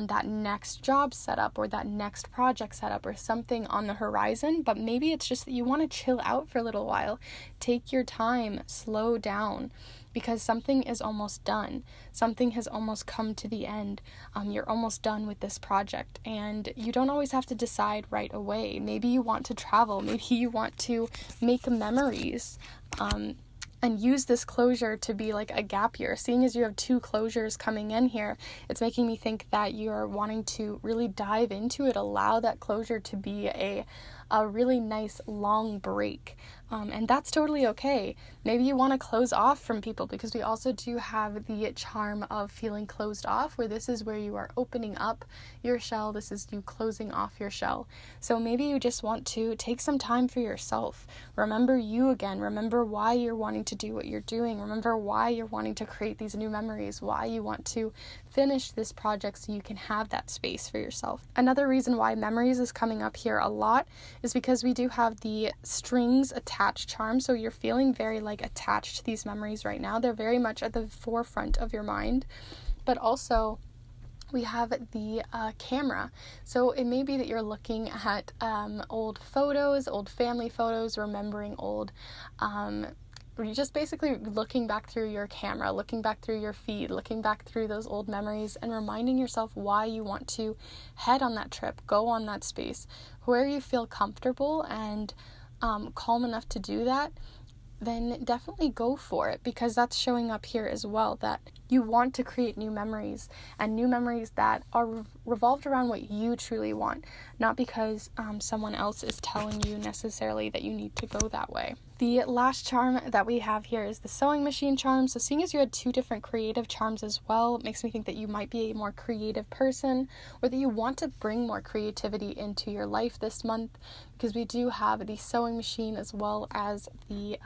[SPEAKER 1] that next job set up or that next project set up or something on the horizon, but maybe it's just that you want to chill out for a little while. Take your time, slow down, because something is almost done. Something has almost come to the end. You're almost done with this project, and you don't always have to decide right away. Maybe you want to travel. Maybe you want to make memories. And use this closure to be like a gap year. Seeing as you have 2 closures coming in here, it's making me think that you're wanting to really dive into it, allow that closure to be a really nice long break. And that's totally okay. Maybe you want to close off from people, because we also do have the charm of feeling closed off, where this is where you are opening up your shell. This is you closing off your shell. So maybe you just want to take some time for yourself. Remember you again. Remember why you're wanting to do what you're doing. Remember why you're wanting to create these new memories, why you want to finish this project so you can have that space for yourself. Another reason why memories is coming up here a lot is because we do have the strings attached charm. So you're feeling very like attached to these memories right now. They're very much at the forefront of your mind. But also we have the camera. So it may be that you're looking at old photos, old family photos, remembering old you're just basically looking back through your camera, looking back through your feed, looking back through those old memories and reminding yourself why you want to head on that trip, go on that space, where you feel comfortable and calm enough to do that. Then definitely go for it, because that's showing up here as well, that you want to create new memories, and new memories that are revolved around what you truly want, not because someone else is telling you necessarily that you need to go that way. The last charm that we have here is the sewing machine charm. So seeing as you had 2 different creative charms as well, it makes me think that you might be a more creative person, or that you want to bring more creativity into your life this month, because we do have the sewing machine as well as the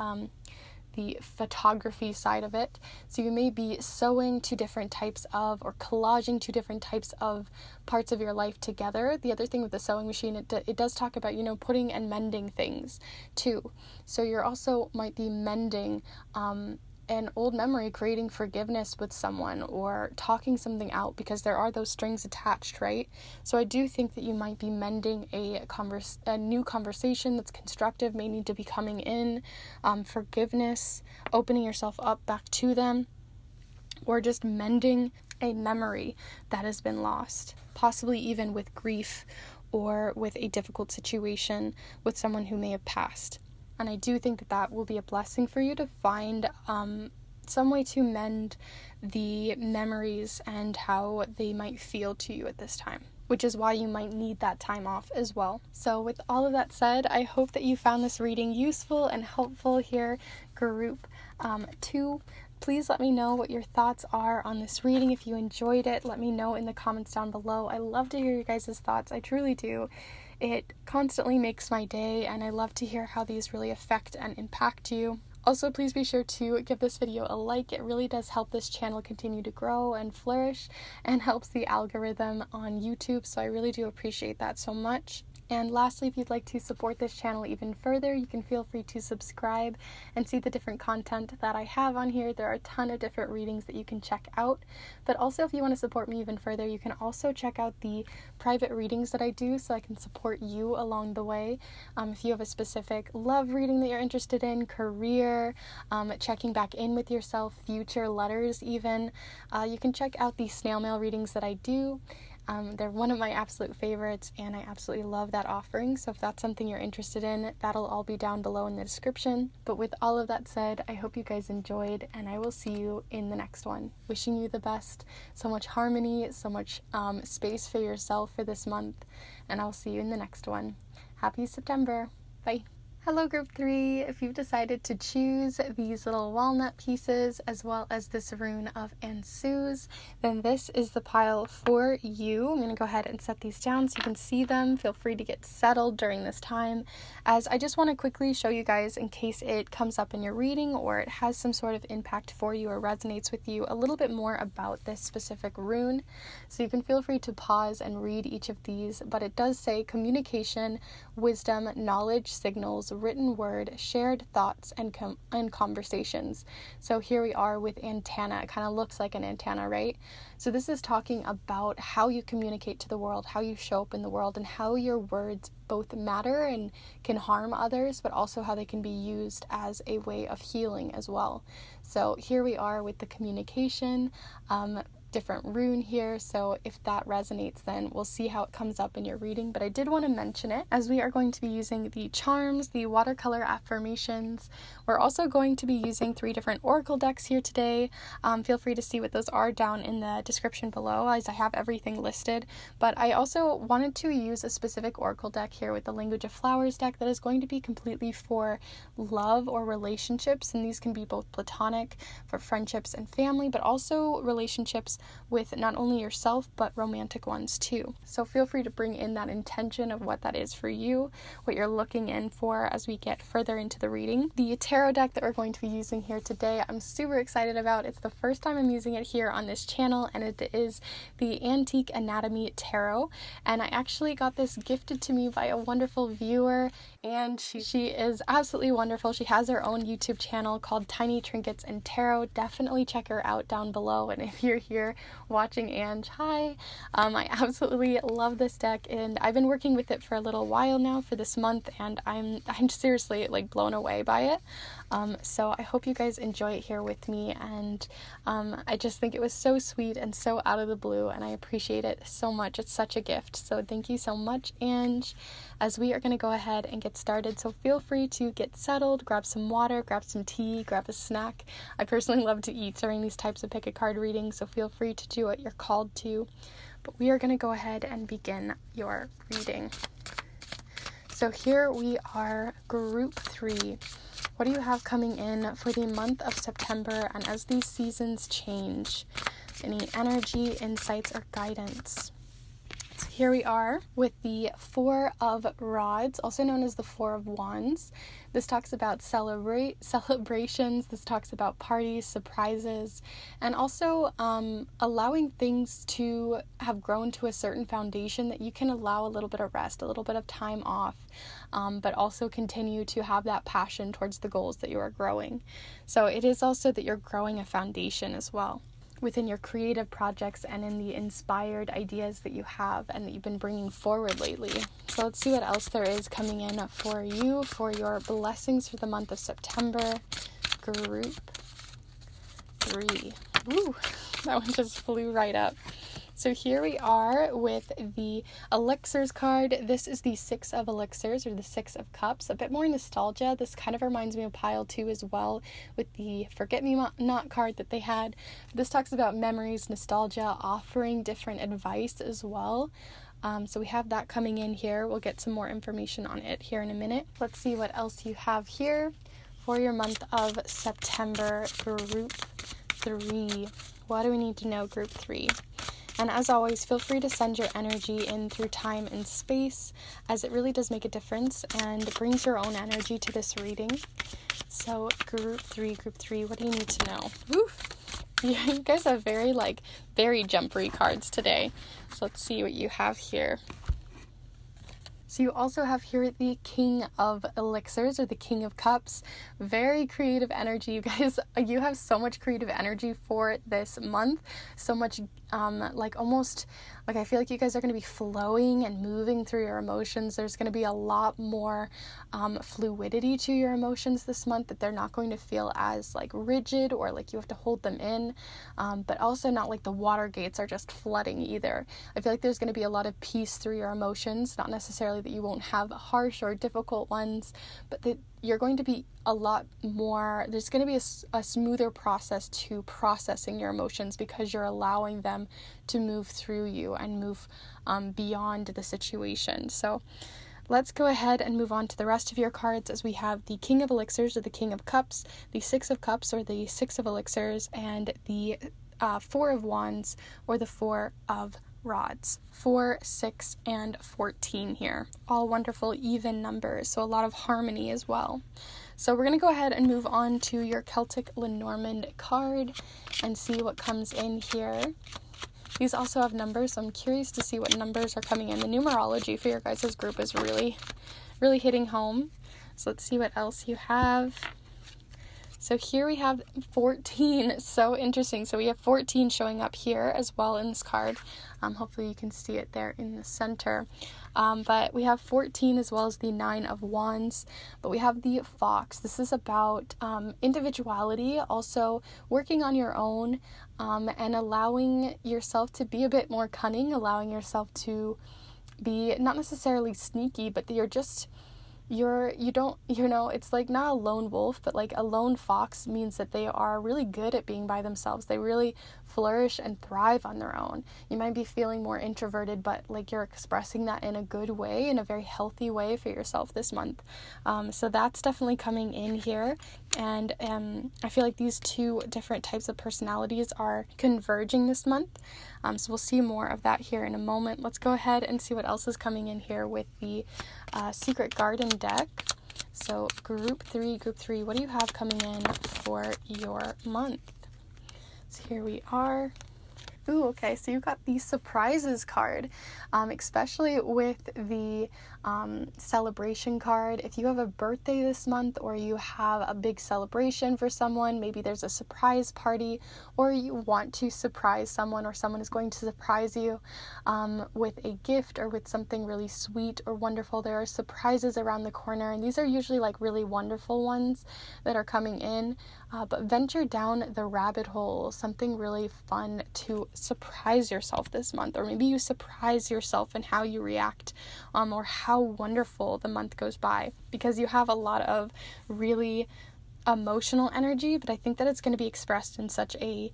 [SPEAKER 1] photography side of it. So you may be sewing 2 different types of, or collaging 2 different types of parts of your life together. The other thing with the sewing machine, it does talk about, putting and mending things too. So you're also might be mending an old memory, creating forgiveness with someone, or talking something out, because there are those strings attached, right? So I do think that you might be mending a new conversation that's constructive, may need to be coming in, forgiveness, opening yourself up back to them, or just mending a memory that has been lost, possibly even with grief or with a difficult situation with someone who may have passed. And I do think that that will be a blessing for you to find some way to mend the memories and how they might feel to you at this time, which is why you might need that time off as well. So with all of that said, I hope that you found this reading useful and helpful here, group 2. Please let me know what your thoughts are on this reading. If you enjoyed it, let me know in the comments down below. I love to hear your guys' thoughts. I truly do. It constantly makes my day, and I love to hear how these really affect and impact you. Also, please be sure to give this video a like. It really does help this channel continue to grow and flourish and helps the algorithm on YouTube, so I really do appreciate that so much. And lastly, if you'd like to support this channel even further, you can feel free to subscribe and see the different content that I have on here. There are a ton of different readings that you can check out. But also, if you want to support me even further, you can also check out the private readings that I do so I can support you along the way. If you have a specific love reading that you're interested in, career, checking back in with yourself, future letters even, you can check out the snail mail readings that I do. They're one of my absolute favorites, and I absolutely love that offering. So if that's something you're interested in, that'll all be down below in the description. But with all of that said, I hope you guys enjoyed, and I will see you in the next one. Wishing you the best, so much harmony, so much space for yourself for this month, and I'll see you in the next one. Happy September. Bye. Hello Group 3, if you've decided to choose these little walnut pieces as well as this rune of Ansuz, then this is the pile for you. I'm going to go ahead and set these down so you can see them. Feel free to get settled during this time, as I just want to quickly show you guys, in case it comes up in your reading or it has some sort of impact for you or resonates with you, a little bit more about this specific rune. So you can feel free to pause and read each of these, but it does say communication, wisdom, knowledge, signals, written word, shared thoughts, and conversations. So here we are with antenna. It kind of looks like an antenna, right? So this is talking about how you communicate to the world, how you show up in the world, and how your words both matter and can harm others, but also how they can be used as a way of healing as well. So here we are with the communication, different rune here, so if that resonates, then we'll see how it comes up in your reading. But I did want to mention it, as we are going to be using the charms, the watercolor affirmations. We're also going to be using 3 different oracle decks here today. Feel free to see what those are down in the description below, as I have everything listed. But I also wanted to use a specific oracle deck here with the Language of Flowers deck that is going to be completely for love or relationships, and these can be both platonic, for friendships and family, but also relationships with not only yourself but romantic ones too. So feel free to bring in that intention of what that is for you, what you're looking in for as we get further into the reading. The tarot deck that we're going to be using here today, I'm super excited about. It's the first time I'm using it here on this channel, and it is the Antique Anatomy Tarot, and I actually got this gifted to me by a wonderful viewer, and she is absolutely wonderful. She has her own YouTube channel called Tiny Trinkets and Tarot. Definitely check her out down below. And if you're here watching, Ange, hi. I absolutely love this deck, and I've been working with it for a little while now, for this month, and I'm seriously like blown away by it. So I hope you guys enjoy it here with me, and I just think it was so sweet and so out of the blue, and I appreciate it so much. It's such a gift, so thank you so much, Ange, as we are going to go ahead and get started. So feel free to get settled, grab some water, grab some tea, grab a snack. I personally love to eat during these types of pick a card readings, so feel free to do what you're called to. But we are going to go ahead and begin your reading. So here we are, Group 3. What do you have coming in for the month of September, and as these seasons change? Any energy, insights, or guidance? So here we are with the 4 of Rods, also known as the 4 of Wands. This talks about celebrations. This talks about parties, surprises, and also allowing things to have grown to a certain foundation that you can allow a little bit of rest, a little bit of time off, but also continue to have that passion towards the goals that you are growing. So it is also that you're growing a foundation as well within your creative projects and in the inspired ideas that you have and that you've been bringing forward lately. So let's see what else there is coming in for you, for your blessings for the month of September. Group 3. Ooh, that one just flew right up. So here we are with the Elixirs card. This is the 6 of Elixirs, or the 6 of Cups. A bit more nostalgia. This kind of reminds me of pile 2 as well, with the Forget-Me-Not card that they had. This talks about memories, nostalgia, offering different advice as well. So we have that coming in here. We'll get some more information on it here in a minute. Let's see what else you have here for your month of September, Group 3. What do we need to know, group 3? And as always, feel free to send your energy in through time and space, as it really does make a difference and brings your own energy to this reading. So group 3, what do you need to know? Woof. You guys have very jumpery cards today. So let's see what you have here. So you also have here the King of Elixirs, or the King of Cups. Very creative energy, you guys. You have so much creative energy for this month. So much, I feel like you guys are going to be flowing and moving through your emotions. There's going to be a lot more fluidity to your emotions this month, that they're not going to feel as rigid or like you have to hold them in, but also not like the water gates are just flooding either. I feel like there's going to be a lot of peace through your emotions, not necessarily that you won't have harsh or difficult ones, but that you're going to be a lot more, there's going to be a smoother process to processing your emotions, because you're allowing them to move through you and move beyond the situation. So let's go ahead and move on to the rest of your cards, as we have the King of Elixirs, or the King of Cups, the Six of Cups, or the Six of Elixirs, and the Four of Wands, or the Four of Rods. 4, 6, and 14 here. All wonderful even numbers, so a lot of harmony as well. So we're going to go ahead and move on to your Celtic Lenormand card and see what comes in here. These also have numbers, so I'm curious to see what numbers are coming in. The numerology for your guys' group is really hitting home. So let's see what else you have. So here we have 14. So interesting. So we have 14 showing up here as well in this card. Hopefully you can see it there in the center. But we have 14 as well as the 9 of Wands. But we have the Fox. This is about individuality, also working on your own, and allowing yourself to be a bit more cunning, allowing yourself to be not necessarily sneaky, but it's like not a lone wolf, but like a lone fox means that they are really good at being by themselves. They really flourish and thrive on their own. You might be feeling more introverted, but like you're expressing that in a good way, in a very healthy way for yourself this month. So that's definitely coming in here. And I feel like these two different types of personalities are converging this month. So we'll see more of that here in a moment. Let's go ahead and see what else is coming in here with the Secret Garden deck. So group 3, what do you have coming in for your month? So here we are. Ooh, okay, so you got the surprises card, especially with the celebration card. If you have a birthday this month, or you have a big celebration for someone, maybe there's a surprise party, or you want to surprise someone, or someone is going to surprise you with a gift or with something really sweet or wonderful. There are surprises around the corner, and these are usually like really wonderful ones that are coming in. But venture down the rabbit hole, something really fun to surprise yourself this month, or maybe you surprise yourself in how you react, or how wonderful the month goes by, because you have a lot of really emotional energy, but I think that it's going to be expressed in such a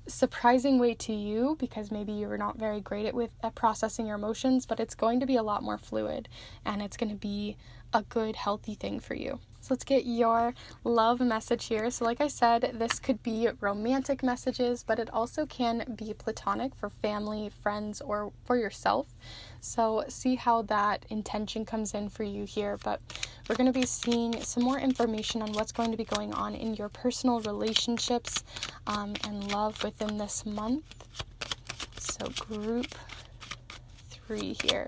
[SPEAKER 1] surprising way to you, because maybe you're not very great at processing your emotions, but it's going to be a lot more fluid, and it's going to be a good, healthy thing for you. So let's get your love message here. So like I said, this could be romantic messages, but it also can be platonic for family, friends, or for yourself. So see how that intention comes in for you here. But we're going to be seeing some more information on what's going to be going on in your personal relationships and love within this month. So group 3 here.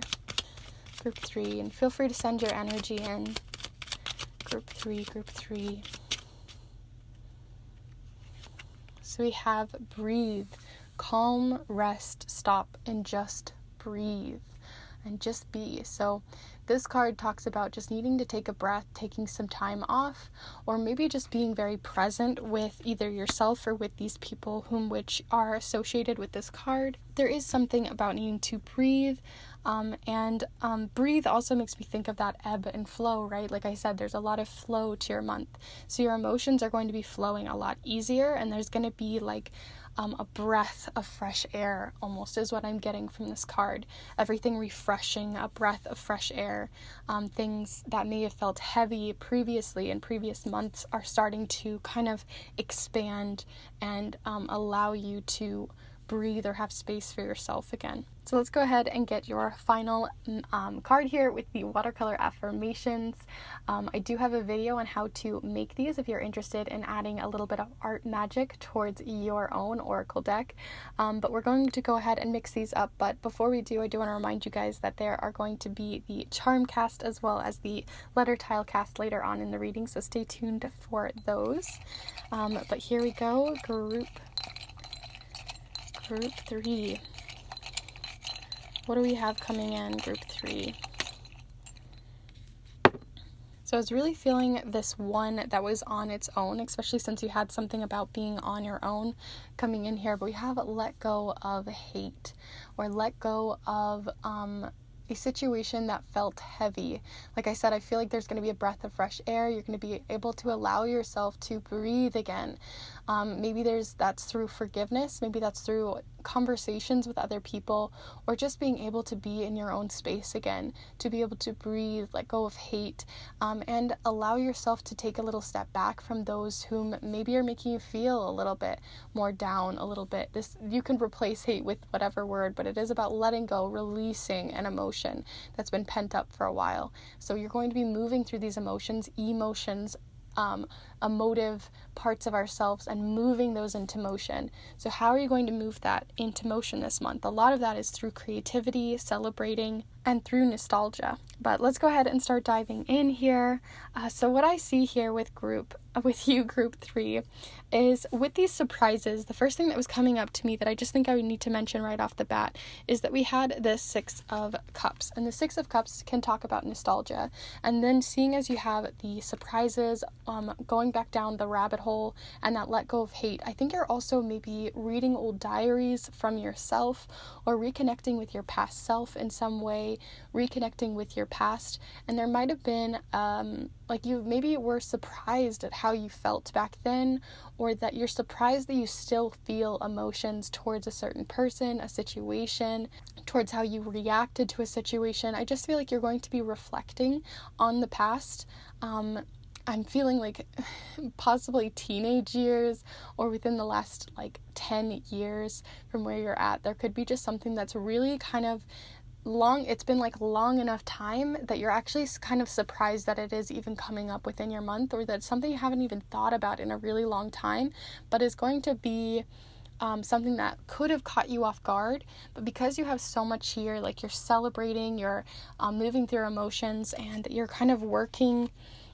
[SPEAKER 1] Group 3, and feel free to send your energy in. Group 3. So we have breathe, calm, rest, stop, and just breathe, and just be. So this card talks about just needing to take a breath, taking some time off, or maybe just being very present with either yourself or with these people which are associated with this card. There is something about needing to breathe, and breathe also makes me think of that ebb and flow, right? Like I said, there's a lot of flow to your month. So your emotions are going to be flowing a lot easier, and there's going to be like a breath of fresh air, almost, is what I'm getting from this card. Everything refreshing, a breath of fresh air. Things that may have felt heavy previously in previous months are starting to kind of expand and allow you to breathe or have space for yourself again. So let's go ahead and get your final card here with the watercolor affirmations. I do have a video on how to make these if you're interested in adding a little bit of art magic towards your own oracle deck. But we're going to go ahead and mix these up. But before we do, I do want to remind you guys that there are going to be the charm cast as well as the letter tile cast later on in the reading. So stay tuned for those. But here we go. Group 3. What do we have coming in Group 3? So I was really feeling this one that was on its own, especially since you had something about being on your own coming in here. But we have let go of hate, or let go of a situation that felt heavy. Like I said, I feel like there's going to be a breath of fresh air. You're going to be able to allow yourself to breathe again. Maybe that's through forgiveness. Maybe that's through conversations with other people, or just being able to be in your own space again, to be able to breathe, let go of hate, and allow yourself to take a little step back from those whom maybe are making you feel a little bit more down, a little bit. You can replace hate with whatever word, but it is about letting go, releasing an emotion that's been pent up for a while. So you're going to be moving through these emotions, emotive parts of ourselves, and moving those into motion. So how are you going to move that into motion this month? A lot of that is through creativity, celebrating, and through nostalgia. But let's go ahead and start diving in here. So what I see here with Group 3 is with these surprises, the first thing that was coming up to me that I just think I would need to mention right off the bat is that we had this 6 of Cups, and the 6 of Cups can talk about nostalgia. And then seeing as you have the surprises, going back down the rabbit hole, and that let go of hate, I think you're also maybe reading old diaries from yourself, or reconnecting with your past self in some way, reconnecting with your past. And there might have been like you maybe were surprised at how you felt back then, or that you're surprised that you still feel emotions towards a certain person, a situation, towards how you reacted to a situation. I just feel like you're going to be reflecting on the past. I'm feeling like possibly teenage years, or within the last 10 years from where you're at. There could be just something that's really kind of long. It's been long enough time that you're actually kind of surprised that it is even coming up within your month, or that it's something you haven't even thought about in a really long time, but is going to be something that could have caught you off guard. But because you have so much here, you're celebrating, you're moving through emotions, and you're kind of working,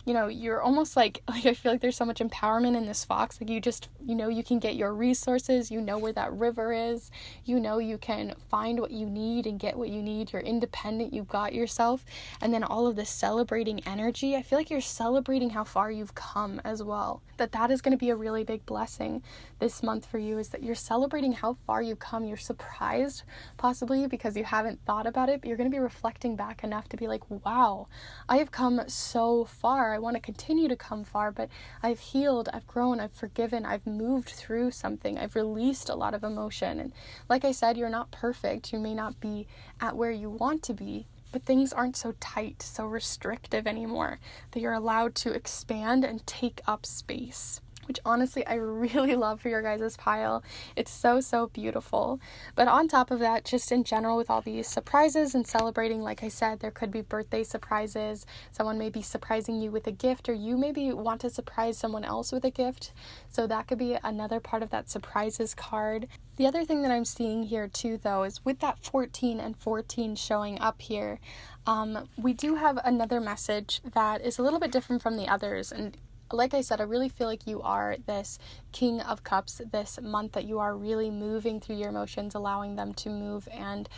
[SPEAKER 1] you're almost I feel like there's so much empowerment in this fox. You just, you can get your resources, where that river is, you can find what you need and get what you need. You're independent, you've got yourself. And then all of this celebrating energy, I feel like you're celebrating how far you've come as well. That is going to be a really big blessing this month for you, is that you're celebrating how far you've come. You're surprised possibly because you haven't thought about it, but you're going to be reflecting back enough to be like, wow, I have come so far. I want to continue to come far, but I've healed, I've grown, I've forgiven, I've moved through something, I've released a lot of emotion. And like I said, you're not perfect. You may not be at where you want to be, but things aren't so tight, so restrictive anymore, that you're allowed to expand and take up space, which honestly I really love for your guys' pile. It's so, so beautiful. But on top of that, just in general with all these surprises and celebrating, like I said, there could be birthday surprises. Someone may be surprising you with a gift, or you maybe want to surprise someone else with a gift. So that could be another part of that surprises card. The other thing that I'm seeing here too, though, is with that 14 and 14 showing up here, we do have another message that is a little bit different from the others. And like I said, I really feel like you are this King of Cups this month, that you are really moving through your emotions, allowing them to move and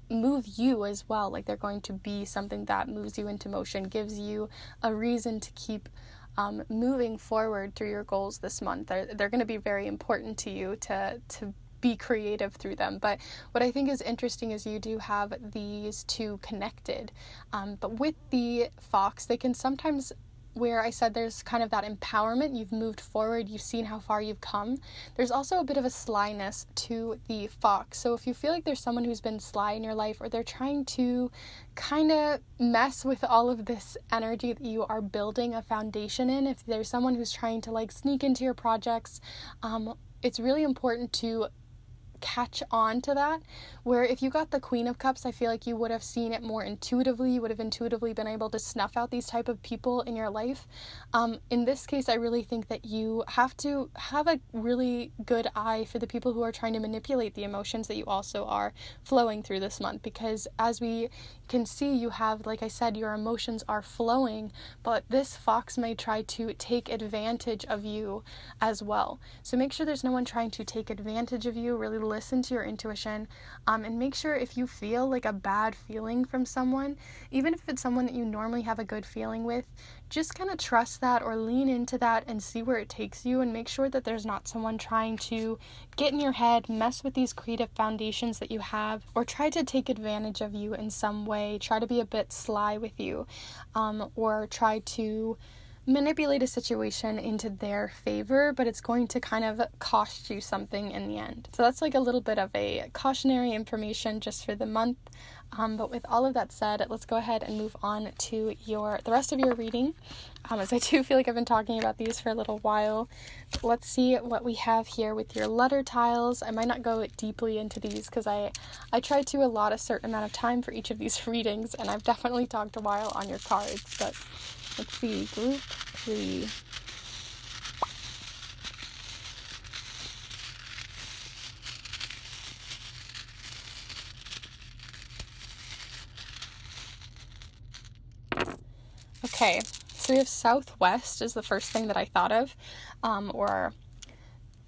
[SPEAKER 1] move you as well. They're going to be something that moves you into motion, gives you a reason to keep moving forward through your goals this month. They're going to be very important to you to be creative through them. But what I think is interesting is you do have these two connected. But with the fox, they can sometimes where I said there's kind of that empowerment, you've moved forward, you've seen how far you've come, there's also a bit of a slyness to the fox. So if you feel like there's someone who's been sly in your life, or they're trying to kind of mess with all of this energy that you are building a foundation in, if there's someone who's trying to like sneak into your projects, it's really important to catch on to that, where if you got the Queen of Cups, I feel like you would have seen it more intuitively. You would have intuitively been able to snuff out these type of people in your life. In this case, I really think that you have to have a really good eye for the people who are trying to manipulate the emotions that you also are flowing through this month, because as we can see, you have, like I said, your emotions are flowing, but this fox may try to take advantage of you as well. So make sure there's no one trying to take advantage of you. Really listen to your intuition, and make sure if you feel like a bad feeling from someone, even if it's someone that you normally have a good feeling with, just kind of trust that or lean into that and see where it takes you, and make sure that there's not someone trying to get in your head, mess with these creative foundations that you have, or try to take advantage of you in some way, try to be a bit sly with you, or try to manipulate a situation into their favor, but it's going to kind of cost you something in the end. So that's like a little bit of a cautionary information just for the month. But with all of that said, let's go ahead and move on to the rest of your reading, as I do feel like I've been talking about these for a little while. Let's see what we have here with your letter tiles. I might not go deeply into these because I try to allot a certain amount of time for each of these readings, and I've definitely talked a while on your cards, but let's see, group 3. Okay, so we have Southwest is the first thing that I thought of, or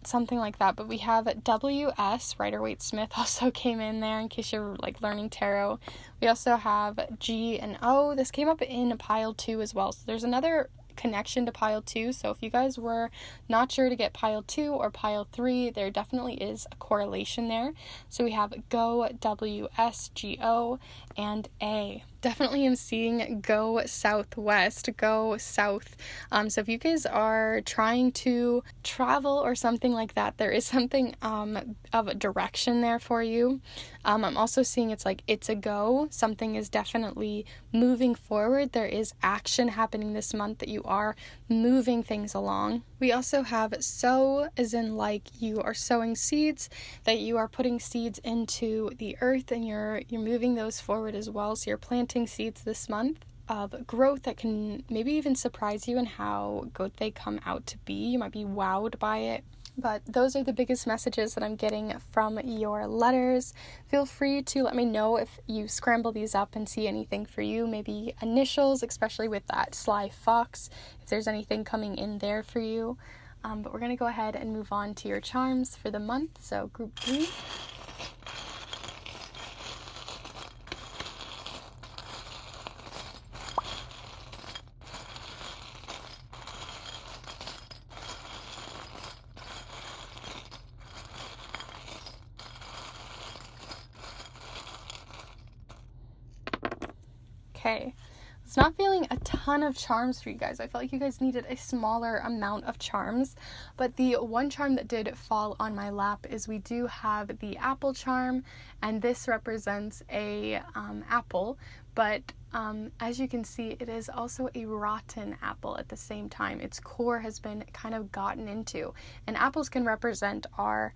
[SPEAKER 1] something like that, but we have WS, Rider-Waite-Smith also came in there in case you're like learning tarot. We also have G and O. This came up in pile 2 as well, so there's another connection to pile 2, so if you guys were not sure to get pile 2 or pile 3, there definitely is a correlation there. So we have Go, W, S, G, O, and A. Definitely am seeing go southwest, go south. So if you guys are trying to travel or something like that, there is something of a direction there for you. I'm also seeing it's a go. Something is definitely moving forward. There is action happening this month that you are moving things along. We also have sow, as in like you are sowing seeds, that you are putting seeds into the earth and you're moving those forward as well. So you're planting seeds this month of growth that can maybe even surprise you in how good they come out to be. You might be wowed by it. But those are the biggest messages that I'm getting from your letters. Feel free to let me know if you scramble these up and see anything for you, maybe initials, especially with that sly fox, if there's anything coming in there for you. But we're going to go ahead and move on to your charms for the month. So group 3. Okay, it's not feeling a ton of charms for you guys. I felt like you guys needed a smaller amount of charms, but the one charm that did fall on my lap is we do have the apple charm, and this represents a apple, but as you can see, it is also a rotten apple at the same time. Its core has been kind of gotten into, and apples can represent our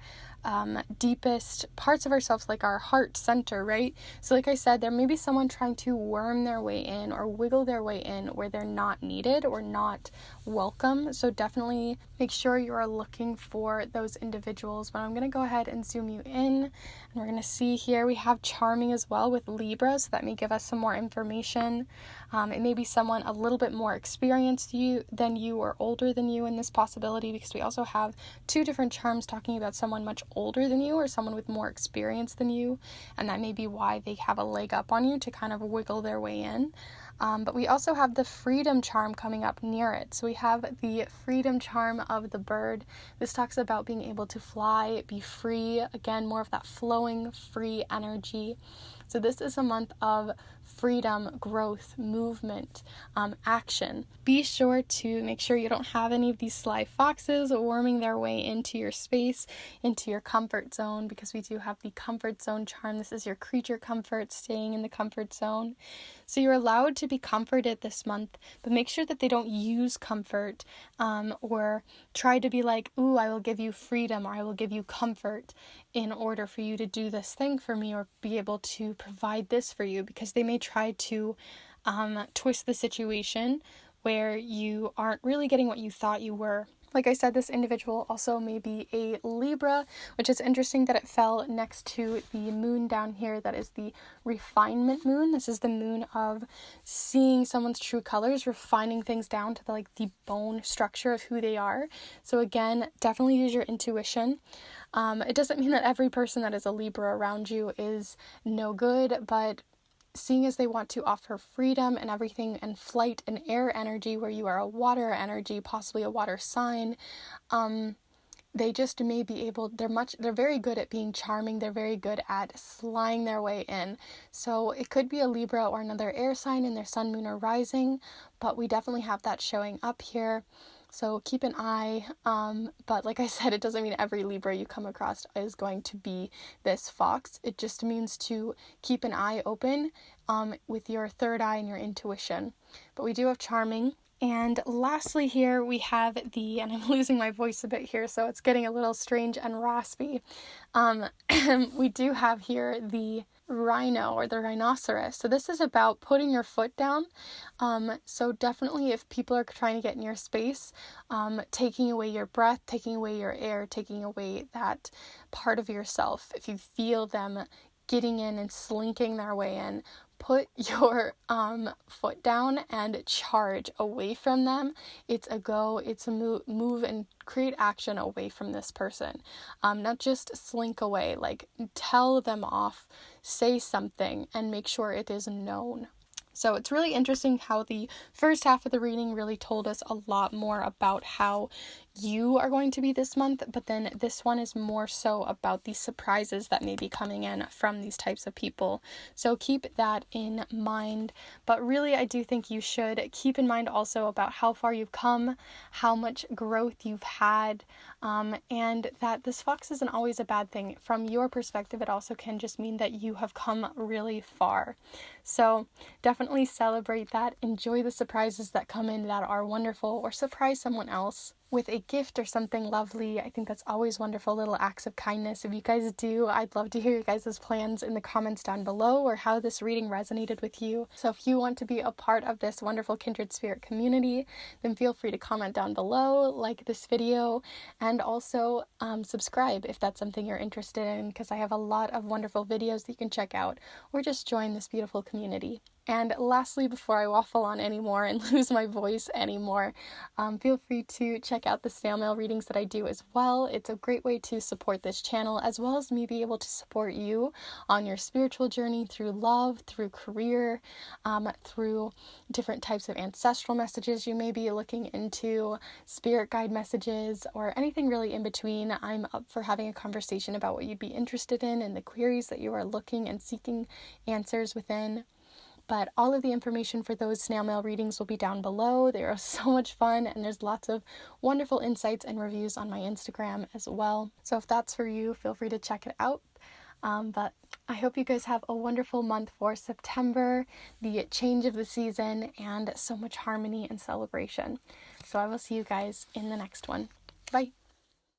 [SPEAKER 1] deepest parts of ourselves, like our heart center, right? So like I said, there may be someone trying to worm their way in or wiggle their way in where they're not needed or not welcome. So definitely make sure you are looking for those individuals. But I'm going to go ahead and zoom you in, and we're going to see here we have charming as well with Libra, so that may give us some more information. It may be someone a little bit more experienced than you or older than you in this possibility, because we also have 2 different charms talking about someone much older than you or someone with more experience than you, and that may be why they have a leg up on you to kind of wiggle their way in. But we also have the freedom charm coming up near it. So we have the freedom charm of the bird. This talks about being able to fly, be free, again, more of that flowing, free energy. So this is a month of freedom, growth, movement, action. Be sure to make sure you don't have any of these sly foxes worming their way into your space, into your comfort zone, because we do have the comfort zone charm. This is your creature comfort, staying in the comfort zone. So you're allowed to be comforted this month, but make sure that they don't use comfort or try to be like, ooh, I will give you freedom, or I will give you comfort in order for you to do this thing for me or be able to provide this for you, because they may try to twist the situation where you aren't really getting what you thought you were. Like I said, this individual also may be a Libra, which is interesting that it fell next to the moon down here. That is the refinement moon. This is the moon of seeing someone's true colors, refining things down to the bone structure of who they are. So again, definitely use your intuition. It doesn't mean that every person that is a Libra around you is no good, but seeing as they want to offer freedom and everything, and flight and air energy, where you are a water energy, possibly a water sign, they just may be able, they're very good at being charming. They're very good at sliding their way in. So it could be a Libra or another air sign in their sun, moon, or rising, but we definitely have that showing up here. So keep an eye, but like I said, it doesn't mean every Libra you come across is going to be this fox. It just means to keep an eye open with your third eye and your intuition. But we do have charming. And lastly here we have and I'm losing my voice a bit here, so it's getting a little strange and raspy. We do have here the rhino or the rhinoceros. So this is about putting your foot down. So definitely if people are trying to get in your space, taking away your breath, taking away your air, taking away that part of yourself, if you feel them getting in and slinking their way in, put your foot down and charge away from them. It's a go, it's a move and create action away from this person. Not just slink away, tell them off, say something, and make sure it is known. So it's really interesting how the first half of the reading really told us a lot more about how you are going to be this month, but then this one is more so about the surprises that may be coming in from these types of people. So keep that in mind. But really, I do think you should keep in mind also about how far you've come, how much growth you've had, and that this fox isn't always a bad thing. From your perspective, it also can just mean that you have come really far. So definitely celebrate that. Enjoy the surprises that come in that are wonderful, or surprise someone else with a gift or something lovely. I think that's always wonderful, little acts of kindness. If you guys do, I'd love to hear your guys' plans in the comments down below, or how this reading resonated with you. So if you want to be a part of this wonderful Kindred Spirit community, then feel free to comment down below, like this video, and also subscribe if that's something you're interested in, because I have a lot of wonderful videos that you can check out, or just join this beautiful community. And lastly, before I waffle on anymore and lose my voice anymore, feel free to check out the snail mail readings that I do as well. It's a great way to support this channel, as well as me be able to support you on your spiritual journey through love, through career, through different types of ancestral messages you may be looking into, spirit guide messages, or anything really in between. I'm up for having a conversation about what you'd be interested in and the queries that you are looking and seeking answers within. But all of the information for those snail mail readings will be down below. They are so much fun, and there's lots of wonderful insights and reviews on my Instagram as well. So if that's for you, feel free to check it out. But I hope you guys have a wonderful month for September, the change of the season, and so much harmony and celebration. So I will see you guys in the next one. Bye.